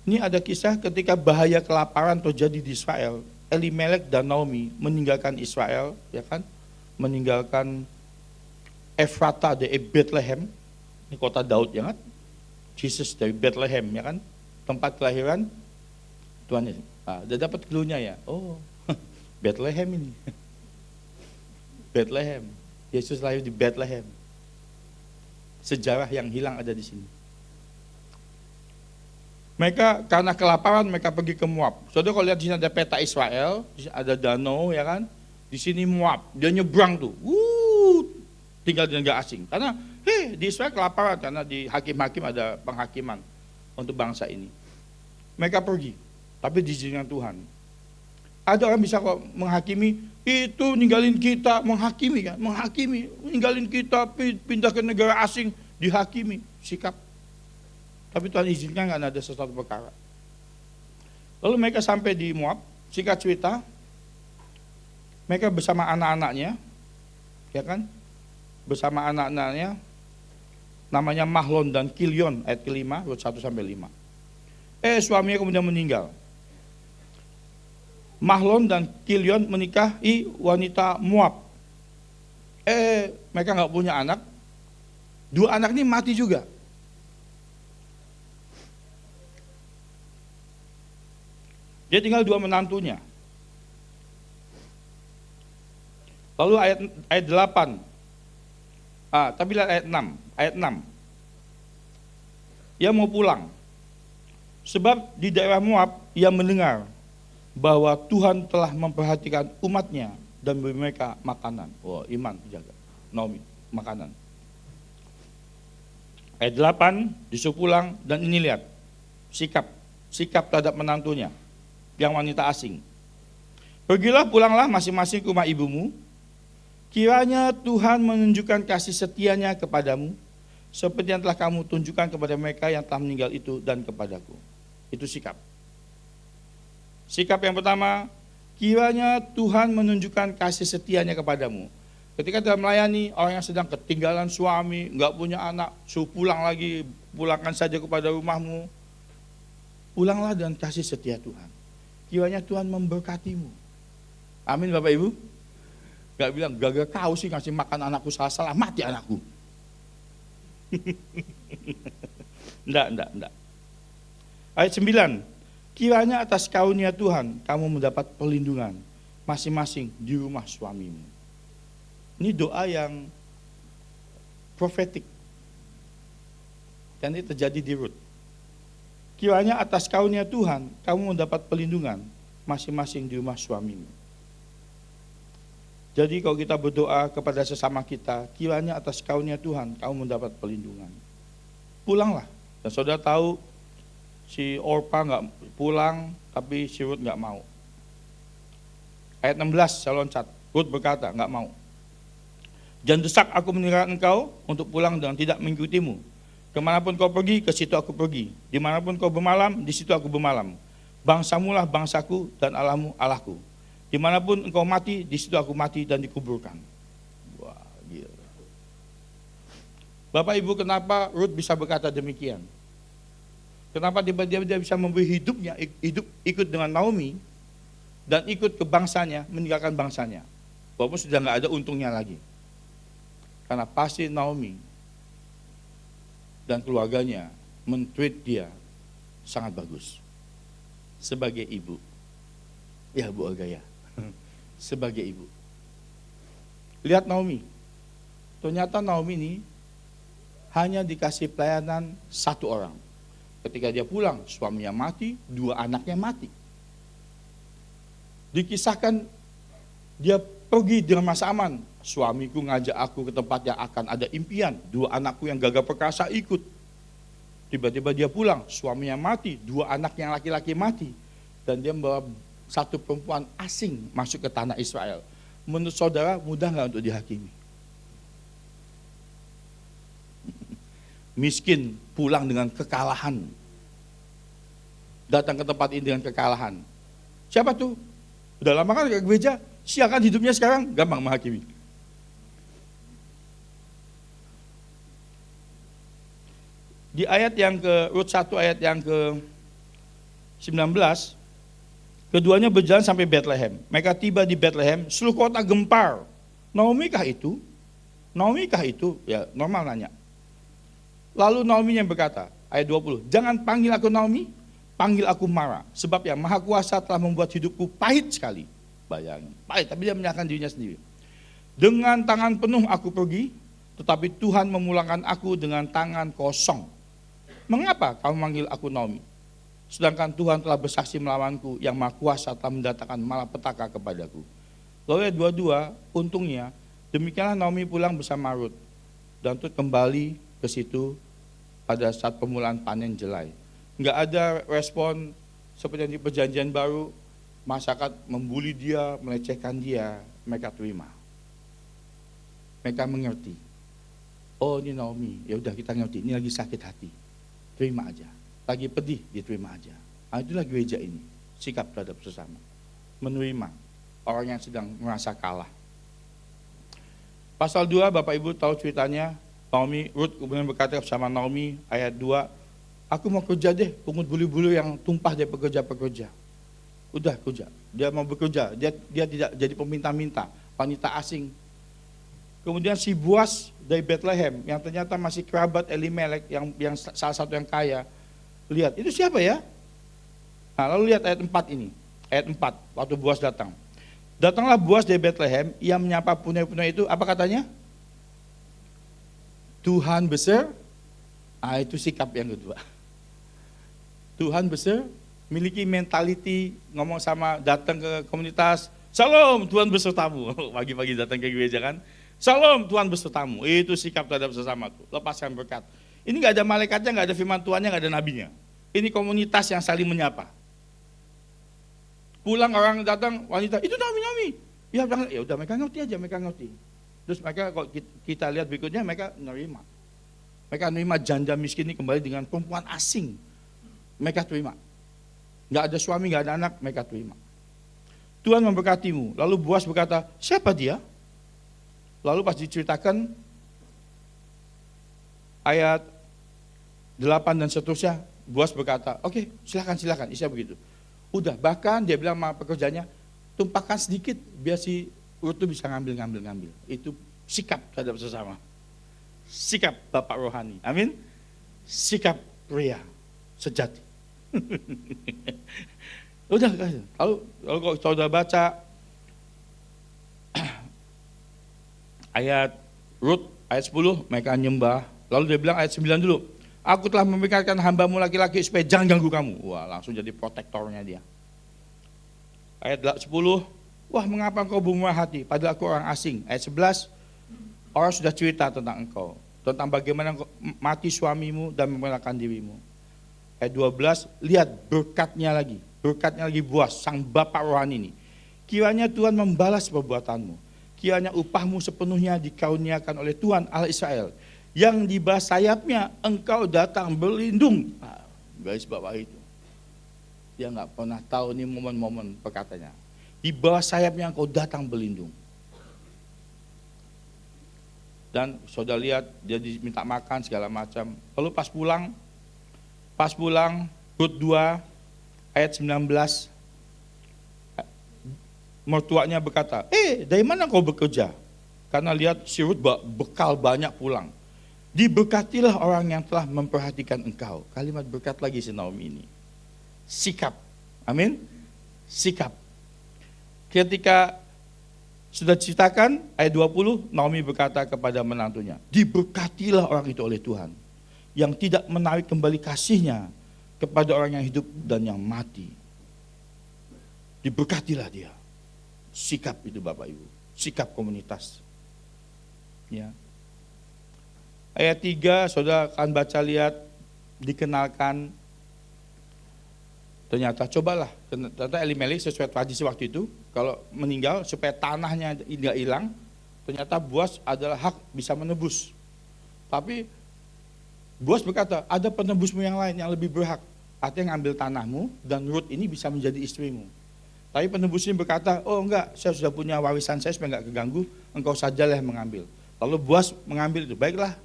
Ini ada kisah ketika bahaya kelaparan terjadi di Israel. Elimelek dan Naomi meninggalkan Israel, ya kan? Meninggalkan Efrata dari Bethlehem, ini kota Daud ya kan? Jesus dari Bethlehem ya kan? Tempat kelahiran Tuhan Yesus. Udah dapat clue-nya ya. Oh, Bethlehem ini. Bethlehem. Yesus lahir di Bethlehem. Sejarah yang hilang ada di sini. Mereka karena kelaparan mereka pergi ke Moab. Saudara kalau lihat di sini ada peta Israel, di sini ada danau ya kan. Di sini Moab, dia nyebrang tuh. Tinggal di negara asing. Karena di Israel kelaparan karena di hakim-hakim ada penghakiman untuk bangsa ini. Mereka pergi, tapi diizinkan Tuhan. Ada orang bisa kok menghakimi, itu ninggalin kita, menghakimi kan, ninggalin kita pindah ke negara asing, dihakimi, sikap. Tapi Tuhan izinkan nggak ada sesuatu perkara. Lalu mereka sampai di Moab, singkat cerita, mereka bersama anak-anaknya, ya kan, bersama anak-anaknya, namanya Mahlon dan Kilion, ayat ke-5, ayat 1-5. Suaminya kemudian meninggal. Mahlon dan Kilion menikahi wanita Moab. Mereka nggak punya anak. 2 anak ini mati juga. Dia tinggal 2 menantunya. Lalu ayat 8. Tapi lihat ayat 6. Ayat 6. Ia mau pulang. Sebab di daerah Moab ia mendengar bahwa Tuhan telah memperhatikan umatnya dan memberi mereka makanan. Iman dijaga. Naomi, makanan. Ayat 8 disuruh pulang dan ini lihat. Sikap terhadap menantunya yang wanita asing. Pergilah, pulanglah masing-masing ke rumah ibumu. Kiranya Tuhan menunjukkan kasih setianya kepadamu, seperti yang telah kamu tunjukkan kepada mereka yang telah meninggal itu dan kepadaku. Itu sikap. Sikap yang pertama, kiranya Tuhan menunjukkan kasih setianya kepadamu. Ketika dalam melayani, orang yang sedang ketinggalan suami, nggak punya anak, suruh pulang lagi, pulangkan saja kepada rumahmu. Pulanglah dan kasih setia Tuhan. Kiranya Tuhan memberkatimu. Amin Bapak Ibu. Gak bilang, gagal kau sih ngasih makan anakku salah-salah, mati anakku. Enggak. Ayat 9. Kiranya atas karunia Tuhan, kamu mendapat perlindungan masing-masing di rumah suamimu. Ini doa yang profetik. Dan ini terjadi di Rut. Kiranya atas karunia Tuhan, kamu mendapat perlindungan masing-masing di rumah suamimu. Jadi kalau kita berdoa kepada sesama kita, kiranya atas karunia Tuhan, kamu mendapat perlindungan. Pulanglah. Dan saudara tahu, si Orpa nggak pulang, tapi si Rut nggak mau. Ayat 16, saya loncat. Rut berkata, nggak mau. Jangan desak aku meninggalkan engkau untuk pulang dan tidak mengikutimu. Kemanapun kau pergi, ke situ aku pergi. Dimanapun kau bermalam, di situ aku bermalam. Bangsamu lah bangsaku dan Allahmu Allahku. Dimanapun engkau mati, di situ aku mati dan dikuburkan. Wah, gila. Bapak Ibu, kenapa Rut bisa berkata demikian? Kenapa dia bisa memberi hidupnya, ikut dengan Naomi, dan ikut ke bangsanya, meninggalkan bangsanya. Walaupun sudah nggak ada untungnya lagi. Karena pasti Naomi dan keluarganya men-treat dia sangat bagus. Sebagai ibu. Ya Bu Agaya. Sebagai ibu. Lihat Naomi. Ternyata Naomi ini hanya dikasih pelayanan 1 orang. Ketika dia pulang, suaminya mati, 2 anaknya mati. Dikisahkan dia pergi dengan masa aman. Suamiku ngajak aku ke tempat yang akan ada impian. 2 anakku yang gagah perkasa ikut. Tiba-tiba dia pulang, suaminya mati, 2 anak yang laki-laki mati. Dan dia membawa 1 perempuan asing masuk ke tanah Israel. Menurut saudara, mudah nggak untuk dihakimi? Miskin, pulang dengan kekalahan. Datang ke tempat ini dengan kekalahan. Siapa tuh? Udah lama kan ke gereja, siakan hidupnya sekarang, gampang menghakimi. Di ayat yang ke Rut 1 ayat yang ke 19, keduanya berjalan sampai Bethlehem. Mereka tiba di Bethlehem, seluruh kota gempar. Naomi kah itu? Naomi kah itu? Ya, normal nanya. Lalu Naomi yang berkata, ayat 20, jangan panggil aku Naomi, panggil aku Mara, sebab yang Maha Kuasa telah membuat hidupku pahit sekali. Bayangin, pahit, tapi dia menyerahkan dirinya sendiri. Dengan tangan penuh aku pergi, tetapi Tuhan memulangkan aku dengan tangan kosong. Mengapa kamu manggil aku Naomi? Sedangkan Tuhan telah bersaksi melawanku, yang Maha Kuasa telah mendatangkan malapetaka kepadaku. Lalu ayat 22, untungnya demikianlah Naomi pulang bersama Rut, dan Rut kembali ke situ pada saat permulaan panen jelai. Enggak ada respon seperti yang di perjanjian baru, masyarakat membuli dia, melecehkan dia, mereka terima. Mereka mengerti. Oh, ini Naomi, ya udah kita ngerti, ini lagi sakit hati. Terima aja. Lagi pedih, diterima aja. Nah, itulah gereja ini, sikap terhadap sesama. Menerima orang yang sedang merasa kalah. Pasal 2, Bapak Ibu tahu ceritanya, Naomi, Rut kemudian berkata bersama Naomi, ayat 2, aku mau kerja deh, pungut bulu-bulu yang tumpah dari pekerja-pekerja. Udah kerja, dia mau bekerja, dia tidak jadi peminta-minta, wanita asing. Kemudian si Boaz dari Bethlehem, yang ternyata masih kerabat Elimelek, yang salah satu yang kaya, lihat, itu siapa ya? Nah, lalu lihat ayat 4 ini, ayat 4, waktu Boaz datang. Datanglah Boaz dari Bethlehem, ia menyapa punai-punai itu, apa katanya? Tuhan besar, itu sikap yang kedua. Tuhan besar, miliki mentality, ngomong sama, datang ke komunitas, Shalom Tuhan besertamu, pagi-pagi datang ke gereja kan, Shalom Tuhan besertamu, itu sikap terhadap sesama tuh, lepaskan berkat. Ini gak ada malaikatnya, gak ada firman Tuhannya, gak ada nabinya. Ini komunitas yang saling menyapa. Pulang orang datang, wanita, itu Naomi. Ya udah mereka ngerti aja, mereka ngerti. Terus mereka kalau kita lihat berikutnya, mereka nerima. Mereka nerima janda miskin ini kembali dengan perempuan asing. Mereka terima. Gak ada suami, gak ada anak, mereka terima. Tuhan memberkatimu. Lalu Boaz berkata, siapa dia? Lalu pas diceritakan ayat 8 dan seterusnya, Boaz berkata, oke, silakan, Isya begitu. Udah, bahkan dia bilang sama pekerjanya, tumpahkan sedikit biar si Rut itu bisa ngambil. Itu sikap terhadap sesama. Sikap Bapak rohani. Amin. Sikap pria sejati. Udah, kalau saudara baca ayat Rut ayat 10, mereka nyembah. Lalu dia bilang ayat 9 dulu, aku telah memikirkan hambamu laki-laki supaya jangan ganggu kamu. Wah, langsung jadi protektornya dia. Ayat 10, wah mengapa engkau bermurah hati, padahal aku orang asing. Ayat 11, orang sudah cerita tentang engkau, tentang bagaimana engkau mati suamimu dan memelahkan dirimu. Ayat 12, lihat berkatnya lagi Boaz, sang bapak rohani ini. Kiranya Tuhan membalas perbuatanmu, kiranya upahmu sepenuhnya dikaruniakan oleh Tuhan Allah Israel, yang di bawah sayapnya engkau datang berlindung. Garis bawah itu. Dia nggak pernah tahu nih momen-momen perkataannya. Di bawah sayapnya engkau datang berlindung. Dan saudara lihat dia diminta makan segala macam. Lalu pas pulang Rut 2 ayat 19, mertuanya berkata, dari mana kau bekerja? Karena lihat si Rut bekal banyak pulang. Diberkatilah orang yang telah memperhatikan engkau. Kalimat berkat lagi si Naomi ini. Sikap. Amin. Sikap. Ketika sudah diceritakan ayat 20, Naomi berkata kepada menantunya, diberkatilah orang itu oleh Tuhan, yang tidak menarik kembali kasihnya kepada orang yang hidup dan yang mati. Diberkatilah dia. Sikap itu Bapak Ibu. Sikap komunitas. Ya. Ayat 3, saudara akan baca lihat, dikenalkan. Ternyata Elimelek sesuai tradisi waktu itu, kalau meninggal supaya tanahnya tidak hilang, ternyata Boaz adalah hak bisa menebus. Tapi Boaz berkata, ada penebusmu yang lain yang lebih berhak. Artinya ngambil tanahmu dan Rut ini bisa menjadi istrimu. Tapi penebus ini berkata, oh enggak, saya sudah punya warisan saya supaya enggak keganggu, engkau sajalah yang mengambil. Lalu Boaz mengambil itu, baiklah,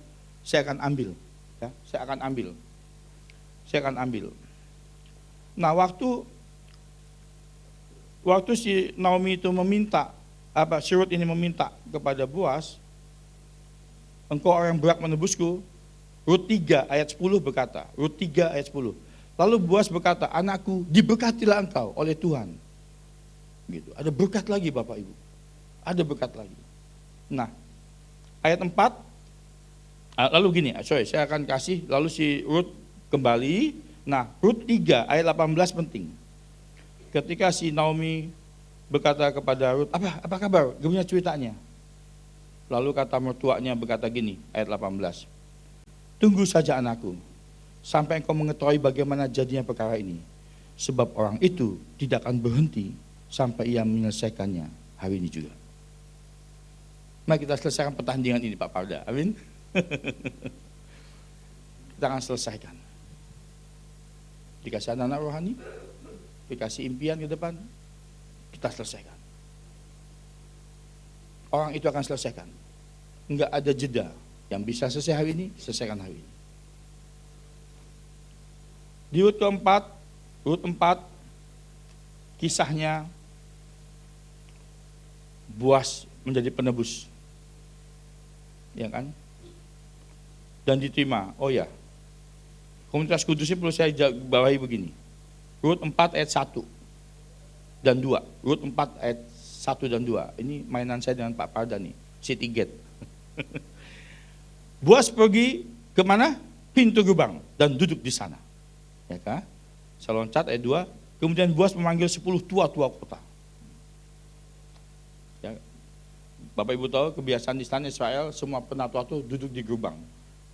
saya akan ambil. Ya, saya akan ambil. Nah, waktu si Naomi itu meminta, si Rut ini meminta kepada Boaz, engkau orang yang berhak menebusku. Rut 3 ayat 10 berkata, Rut 3 ayat 10. Lalu Boas berkata, anakku, diberkatilah engkau oleh Tuhan. Gitu. Ada berkat lagi Bapak Ibu. Ada berkat lagi. Nah, ayat 4, lalu gini, saya akan kasih, lalu si Rut kembali. Nah, Rut 3 ayat 18 penting. Ketika si Naomi berkata kepada Rut, apa kabar? Gimana ceritanya? Lalu kata mertuanya berkata gini, ayat 18. Tunggu saja anakku, sampai engkau mengetahui bagaimana jadinya perkara ini. Sebab orang itu tidak akan berhenti sampai ia menyelesaikannya hari ini juga. Mari kita selesaikan pertandingan ini Pak Parda, amin. Kita akan selesaikan. Dikasih anak rohani, dikasih impian ke depan, kita selesaikan. Orang itu akan selesaikan. Enggak ada jeda. Yang bisa selesai hari ini, selesaikan hari ini. Di Rut keempat, Rut 4, kisahnya Boas menjadi penebus. Ya kan? Dan diterima. Oh ya, komunitas kudusnya perlu saya bawahi begini. Rut 4 ayat 1 dan 2. Rut 4 ayat 1 dan 2. Ini mainan saya dengan Pak Parda nih, City Gate. Boas pergi kemana? Pintu gerbang dan duduk di sana. Ya kan? Saya loncat ayat 2. Kemudian Boas memanggil 10 tua-tua kota. Ya. Bapak Ibu tahu kebiasaan di sana Israel, semua penatua itu duduk di gerbang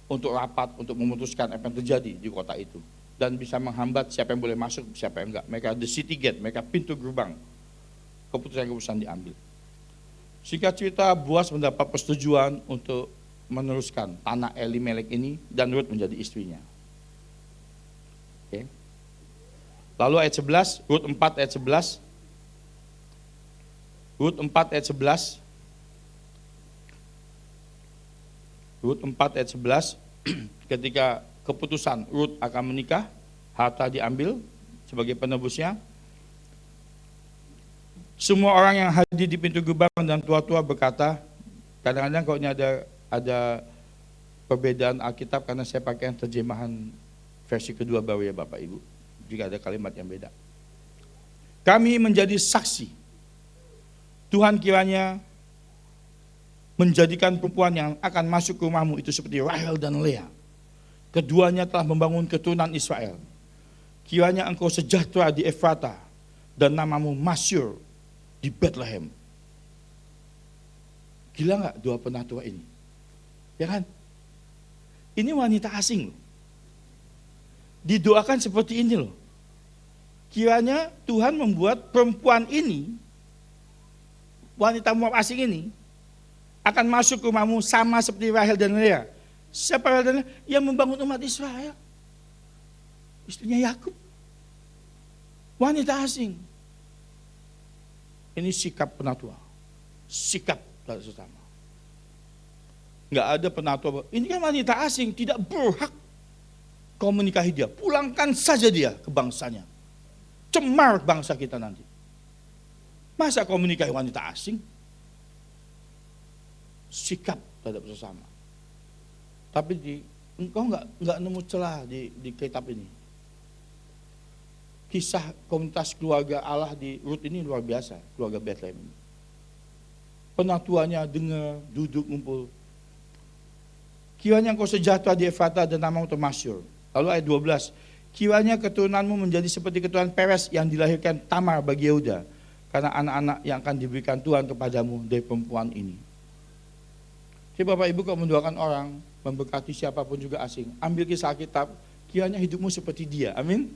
untuk rapat, untuk memutuskan apa yang terjadi di kota itu. Dan bisa menghambat siapa yang boleh masuk, siapa yang enggak. Mereka the city gate, mereka pintu gerbang. Keputusan-keputusan diambil. Singkat cerita, Boas mendapat persetujuan untuk meneruskan tanah Elimelek ini dan Rut menjadi istrinya. Oke. Lalu ayat 11, Rut 4 ayat 11. Rut 4 ayat 11. Rut 4 ayat 11, ketika keputusan Rut akan menikah, harta diambil sebagai penebusnya. Semua orang yang hadir di pintu gerbang dan tua-tua berkata, kadang-kadang kalau ini ada perbedaan Alkitab karena saya pakai yang terjemahan versi kedua baru ya Bapak Ibu, jika ada kalimat yang beda. Kami menjadi saksi, Tuhan kiranya menjadikan perempuan yang akan masuk ke rumahmu itu seperti Rahel dan Lea. Keduanya telah membangun keturunan Israel. Kiranya engkau sejahtera di Efrata dan namamu masyhur di Bethlehem. Gila nggak dua penatua ini? Ya kan? Ini wanita asing loh. Didoakan seperti ini loh. Kiranya Tuhan membuat perempuan ini, wanita Moab asing ini, akan masuk ke rumahmu sama seperti Rahel dan Lea. Siapa Rahel dan Lea? Yang membangun umat Israel. Istrinya Yakub. Wanita asing. Ini sikap penatua. Sikap sesama. Enggak ada penatua. Ini kan wanita asing, tidak berhak kau menikahi dia. Pulangkan saja dia ke bangsanya. Cemar bangsa kita nanti. Masa kau menikahi wanita asing? Sikap terhadap sesama. Tapi engkau enggak nemu celah di kitab ini. Kisah komunitas keluarga Allah di Rut ini luar biasa, keluarga Bethlehem. Penatuanya dengar, duduk, ngumpul. Kiranya engkau sejahtera di Efrata dan namamu termasyhur. Lalu ayat 12. Kiranya keturunanmu menjadi seperti keturunan Peres yang dilahirkan Tamar bagi Yehuda. Karena anak-anak yang akan diberikan Tuhan kepadamu dari perempuan ini. Jadi Bapak Ibu kalau mendoakan orang, memberkati siapapun juga asing, ambil kisah Alkitab, kiranya hidupmu seperti dia, amin.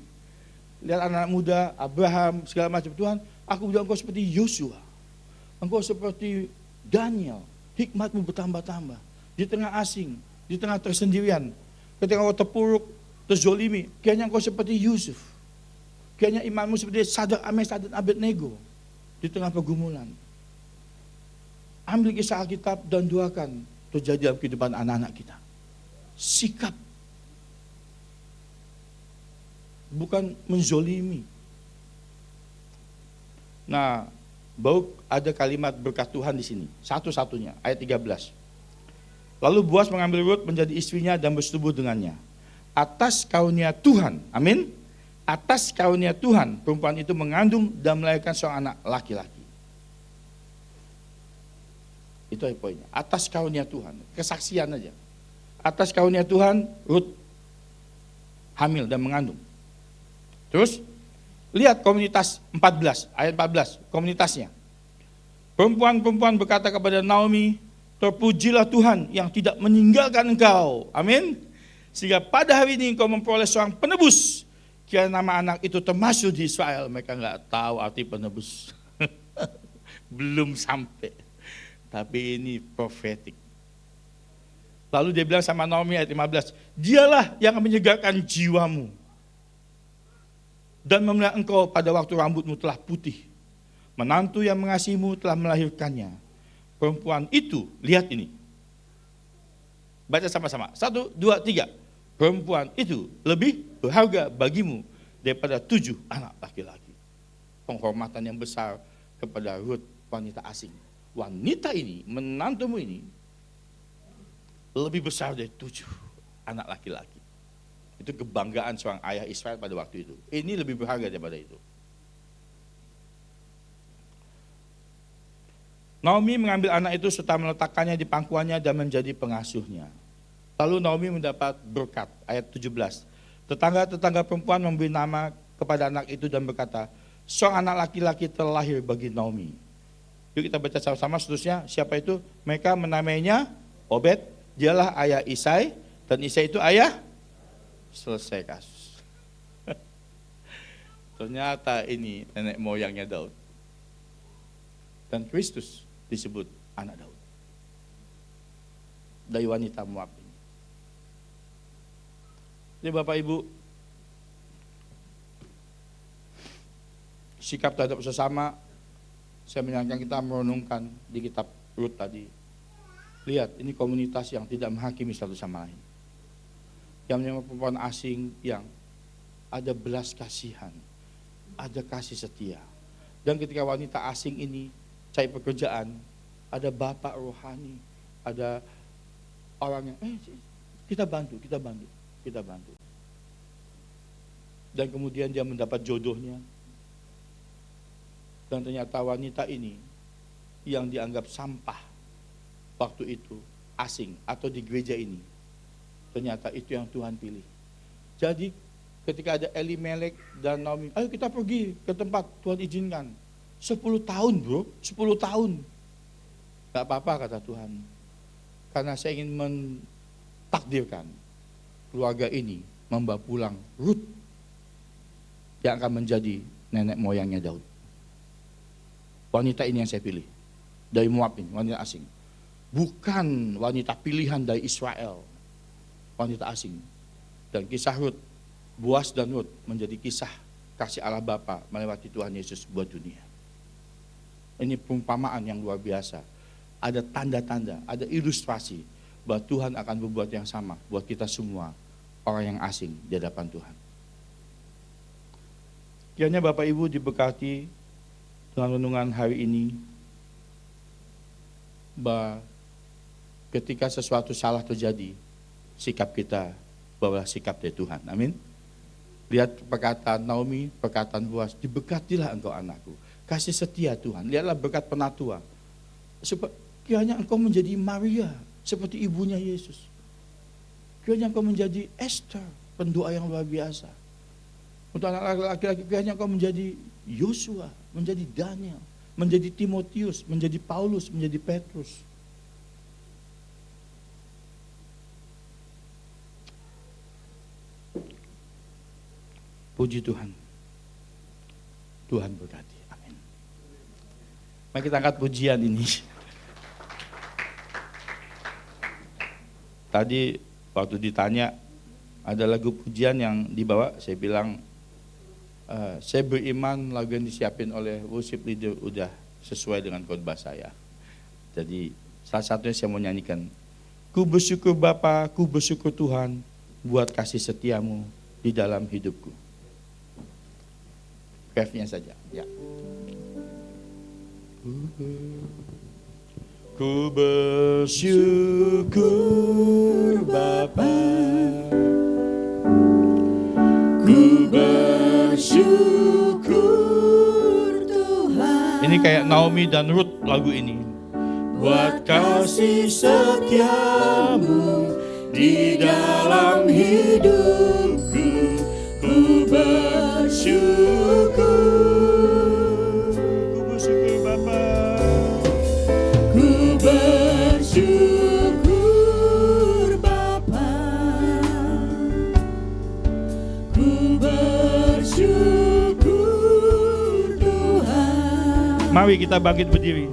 Lihat anak muda, Abraham, segala macam, Tuhan, aku bilang engkau seperti Yosua, engkau seperti Daniel, hikmatmu bertambah-tambah, di tengah asing, di tengah tersendirian, ketika engkau terpuruk, terzolimi, kiranya engkau seperti Yusuf, kiranya imanmu seperti Sadrak, Mesak dan Abednego, di tengah pergumulan. Ambil kisah Alkitab dan doakan terjadi dalam kehidupan anak-anak kita. Sikap. Bukan menzolimi. Nah, baru ada kalimat berkat Tuhan di sini. Satu-satunya, ayat 13. Lalu Boas mengambil Rut menjadi istrinya dan bersetubuh dengannya. Atas karunia Tuhan, amin, Atas karunia Tuhan, perempuan itu mengandung dan melahirkan seorang anak laki-laki. Itu poinnya. Atas karunia Tuhan, kesaksian aja. Atas karunia Tuhan, Rut hamil dan mengandung. Terus, lihat komunitas 14, ayat 14, komunitasnya. Perempuan-perempuan berkata kepada Naomi, terpujilah Tuhan yang tidak meninggalkan engkau. Amin. Sehingga pada hari ini engkau memperoleh seorang penebus. Kira nama anak itu termasuk di Israel. Mereka nggak tahu arti penebus. Belum sampai. Tapi ini profetik. Lalu dia bilang sama Naomi ayat 15. Dialah yang menyegarkan jiwamu. Dan memelihara engkau pada waktu rambutmu telah putih. Menantu yang mengasihimu telah melahirkannya. Perempuan itu, lihat ini. Baca sama-sama. 1, 2, 3. Perempuan itu lebih berharga bagimu daripada 7 anak laki-laki. Penghormatan yang besar kepada Rut, wanita asing. Wanita ini, menantumu ini, lebih besar dari 7 anak laki-laki. Itu kebanggaan seorang ayah Israel pada waktu itu. Ini lebih berharga daripada itu. Naomi mengambil anak itu serta meletakkannya di pangkuannya dan menjadi pengasuhnya. Lalu Naomi mendapat berkat, ayat 17. Tetangga-tetangga perempuan memberi nama kepada anak itu dan berkata, seorang anak laki-laki telah lahir bagi Naomi. Yuk kita baca sama-sama seterusnya. Siapa itu? Mereka menamainya Obed, dialah ayah Isai, dan Isai itu ayah. Selesai kasus. Ternyata ini nenek moyangnya Daud. Dan Kristus disebut anak Daud. Dari wanita Moab ini. Jadi Bapak Ibu, sikap terhadap sesama, saya menyarankan kita merenungkan di kitab Rut tadi. Lihat, ini komunitas yang tidak menghakimi satu sama lain. Yang menyebabkan perempuan asing yang ada belas kasihan, ada kasih setia. Dan ketika wanita asing ini cari pekerjaan, ada bapak rohani, ada orang yang, kita bantu. Dan kemudian dia mendapat jodohnya. Dan ternyata wanita ini yang dianggap sampah waktu itu, asing atau di gereja ini, ternyata itu yang Tuhan pilih. Jadi ketika ada Elimelek dan Naomi, ayo kita pergi ke tempat Tuhan izinkan. 10 tahun bro, 10 tahun. Gak apa-apa kata Tuhan. Karena saya ingin mentakdirkan keluarga ini membawa pulang Rut yang akan menjadi nenek moyangnya Daud. Wanita ini yang saya pilih. Dari Moab ini, wanita asing. Bukan wanita pilihan dari Israel. Wanita asing. Dan kisah Rut, Boaz dan Rut menjadi kisah kasih Allah Bapa melewati Tuhan Yesus buat dunia. Ini perumpamaan yang luar biasa. Ada tanda-tanda, ada ilustrasi bahwa Tuhan akan berbuat yang sama buat kita semua, orang yang asing di hadapan Tuhan. Kiranya Bapak Ibu diberkati dengan renungan hari ini, bahwa ketika sesuatu salah terjadi, sikap kita bawalah sikap dari Tuhan. Amin. Lihat perkataan Naomi, perkataan Boaz, diberkatilah engkau anakku. Kasih setia Tuhan. Lihatlah berkat penatua. Kiranya engkau menjadi Maria, seperti ibunya Yesus. Kiranya engkau menjadi Esther, pendoa yang luar biasa. Untuk anak laki-laki, kiranya engkau menjadi Yosua, menjadi Daniel, menjadi Timotius, menjadi Paulus, menjadi Petrus. Puji Tuhan. Tuhan berkati. Amin. Mari kita angkat pujian ini. Tadi waktu ditanya ada lagu pujian yang dibawa, saya bilang saya beriman lagu yang disiapin oleh worship leader udah sesuai dengan khotbah saya. Jadi salah satunya saya mau nyanyikan, ku bersyukur Bapa, ku bersyukur Tuhan buat kasih setiamu di dalam hidupku. Refnya saja, ya. Ku bersyukur Bapa, ku bersyukur kayak Naomi dan Ruth lagu ini. Buat kasih setiamu di dalam hidupku, ku bersyukur. Ku bersyukur Bapa. Ku bersyukur Bapa. Ku bersyukur Tuhan. Mari kita bangkit berdiri.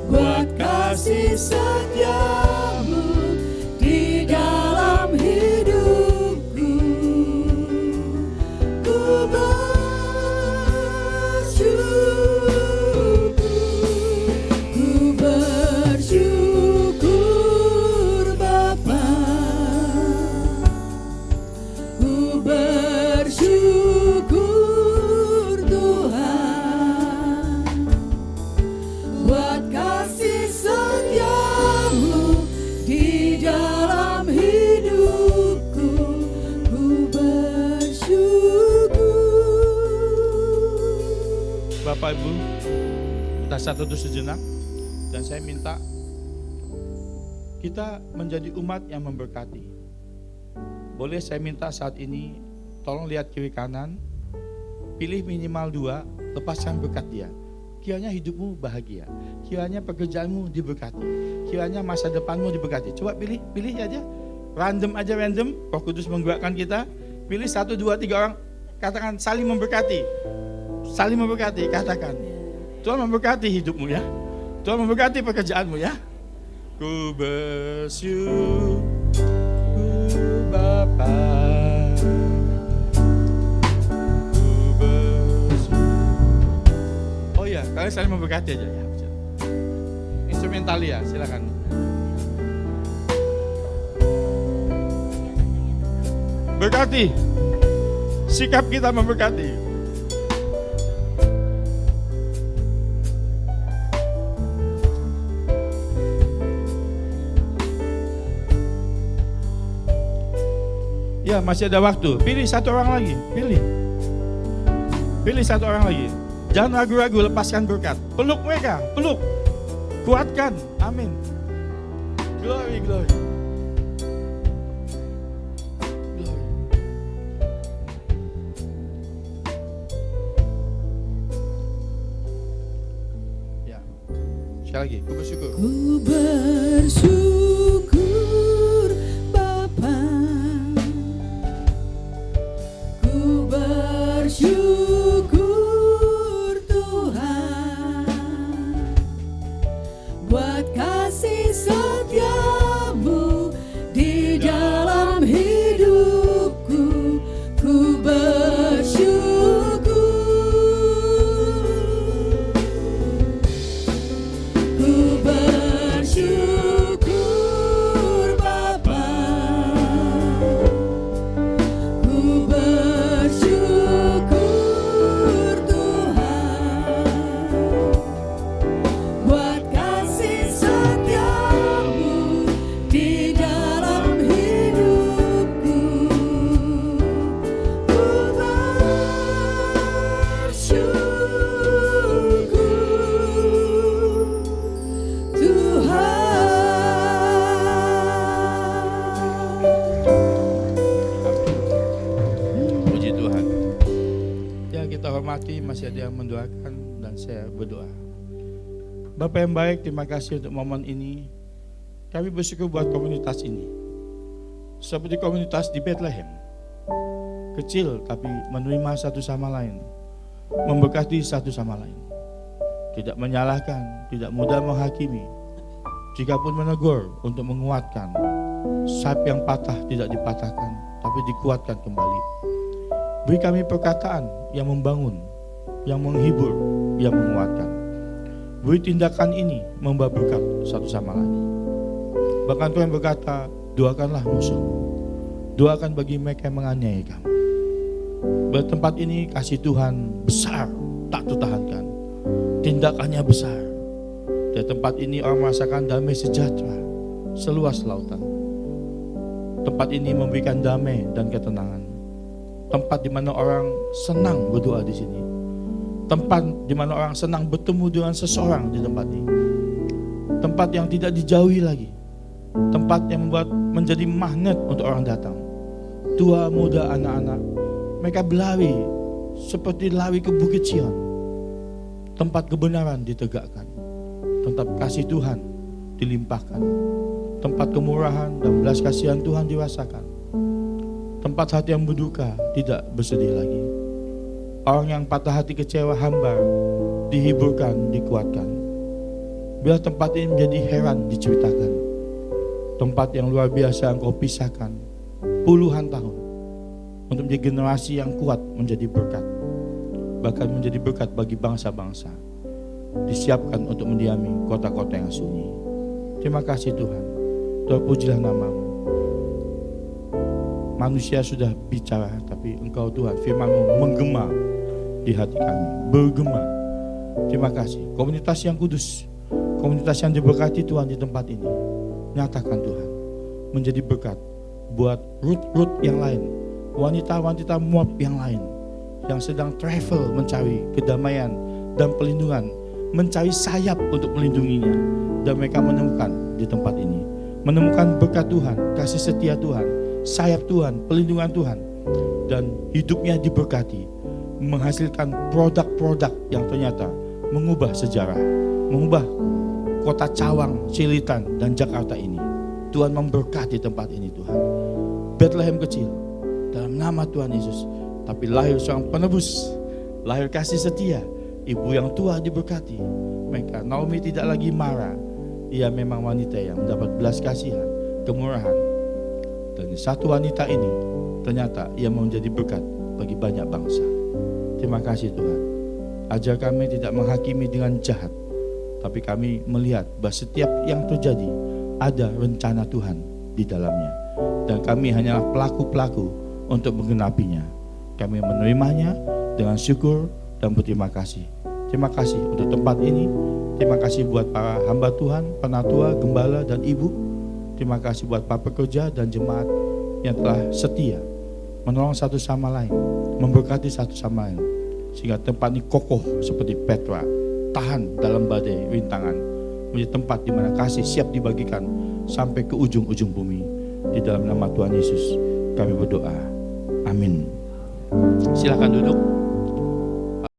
Buat kasih setiamu di dalam hidupku, ku bersyukur, ku bersyukur Bapa, ku bersyukur Tuhan, buat kasih setiamu di dalam hidupku, ku bersyukur. Bapak Ibu, kita satu sejenak, dan saya minta kita menjadi umat yang memberkati. Boleh saya minta saat ini, tolong lihat kiri kanan, pilih minimal 2, lepaskan berkat dia. Kiranya hidupmu bahagia, kiranya pekerjaanmu diberkati, kiranya masa depanmu diberkati. Coba pilih aja, random, Roh Kudus menggerakkan kita. Pilih 1, 2, 3 orang, katakan saling memberkati, katakan Tuhan memberkati hidupmu ya, Tuhan memberkati pekerjaanmu ya. Ku bersyukur Bapa. Kalian saling memberkati aja ya. Instrumental ya, silakan. Berkati. Sikap kita memberkati. Ya, masih ada waktu. Pilih 1 orang lagi. Pilih 1 orang lagi. Jangan ragu-ragu, lepaskan berkat. Peluk mereka, peluk. Kuatkan, amin. Glory, glory. Glory. Ya, sekali lagi, ku bersyukur. Ku bersyukur Bapa. Ku bersyukur buat kasih setiamu di dalam hidupku, ku bersyukur, ku bersyukur Bapa, ku bersyukur Tuhan, buat masih ada yang mendoakan dan saya berdoa. Bapak yang baik, terima kasih untuk momen ini. Kami bersyukur buat komunitas ini. Seperti komunitas di Bethlehem. Kecil tapi menerima satu sama lain. Memberkati satu sama lain. Tidak menyalahkan, tidak mudah menghakimi. Jikapun menegur untuk menguatkan. Sayap yang patah tidak dipatahkan, tapi dikuatkan kembali. Beri kami perkataan yang membangun, yang menghibur, yang menguatkan. Beri tindakan ini membawa berkat satu sama lain. Bahkan Tuhan berkata, doakanlah musuhmu, doakan bagi mereka yang menganiaya kamu. Bertempat ini kasih Tuhan besar, tak tertahankan. Tindakannya besar. Di tempat ini orang merasakan damai sejahtera, seluas lautan. Tempat ini memberikan damai dan ketenangan. Tempat di mana orang senang berdoa di sini. Tempat di mana orang senang bertemu dengan seseorang di tempat ini. Tempat yang tidak dijauhi lagi. Tempat yang membuat menjadi magnet untuk orang datang. Tua, muda, anak-anak, mereka berlari seperti lari ke Bukit Sion. Tempat kebenaran ditegakkan. Tempat kasih Tuhan dilimpahkan. Tempat kemurahan dan belas kasihan Tuhan dirasakan. Tempat hati yang berduka tidak bersedih lagi. Orang yang patah hati, kecewa, hambar dihiburkan, dikuatkan. Biar tempat ini menjadi heran diceritakan. Tempat yang luar biasa engkau pisahkan puluhan tahun untuk menjadi generasi yang kuat, menjadi berkat, bahkan menjadi berkat bagi bangsa-bangsa. Disiapkan untuk mendiami kota-kota yang sunyi. Terima kasih Tuhan. Terpujilah namamu. Manusia sudah bicara, tapi Engkau Tuhan, firman-Mu menggema di hati kami, bergema. Terima kasih. Komunitas yang kudus, komunitas yang diberkati Tuhan di tempat ini, nyatakan Tuhan, menjadi berkat buat root yang lain, wanita-wanita Moab yang lain, yang sedang travel mencari kedamaian dan pelindungan, mencari sayap untuk melindunginya, dan mereka menemukan di tempat ini, menemukan berkat Tuhan, kasih setia Tuhan, sayap Tuhan, pelindungan Tuhan, dan hidupnya diberkati, menghasilkan produk-produk yang ternyata mengubah sejarah, mengubah kota Cawang, Cilitan, dan Jakarta ini. Tuhan memberkati tempat ini Tuhan. Bethlehem kecil, dalam nama Tuhan Yesus, tapi lahir seorang penebus, lahir kasih setia, ibu yang tua diberkati. Mereka, Naomi tidak lagi marah, ia memang wanita yang mendapat belas kasihan, kemurahan. Dan satu wanita ini ternyata ia mau menjadi berkat bagi banyak bangsa. Terima kasih Tuhan. Ajar kami tidak menghakimi dengan jahat, tapi kami melihat bahwa setiap yang terjadi ada rencana Tuhan di dalamnya, dan kami hanyalah pelaku-pelaku untuk menggenapinya. Kami menerimanya dengan syukur dan berterima kasih. Terima kasih untuk tempat ini. Terima kasih buat para hamba Tuhan, penatua, gembala, dan ibu. Terima kasih buat para pekerja dan jemaat yang telah setia menolong satu sama lain, memberkati satu sama lain, sehingga tempat ini kokoh seperti Petra, tahan dalam badai rintangan, menjadi tempat di mana kasih siap dibagikan sampai ke ujung-ujung bumi. Di dalam nama Tuhan Yesus kami berdoa. Amin. Silakan duduk.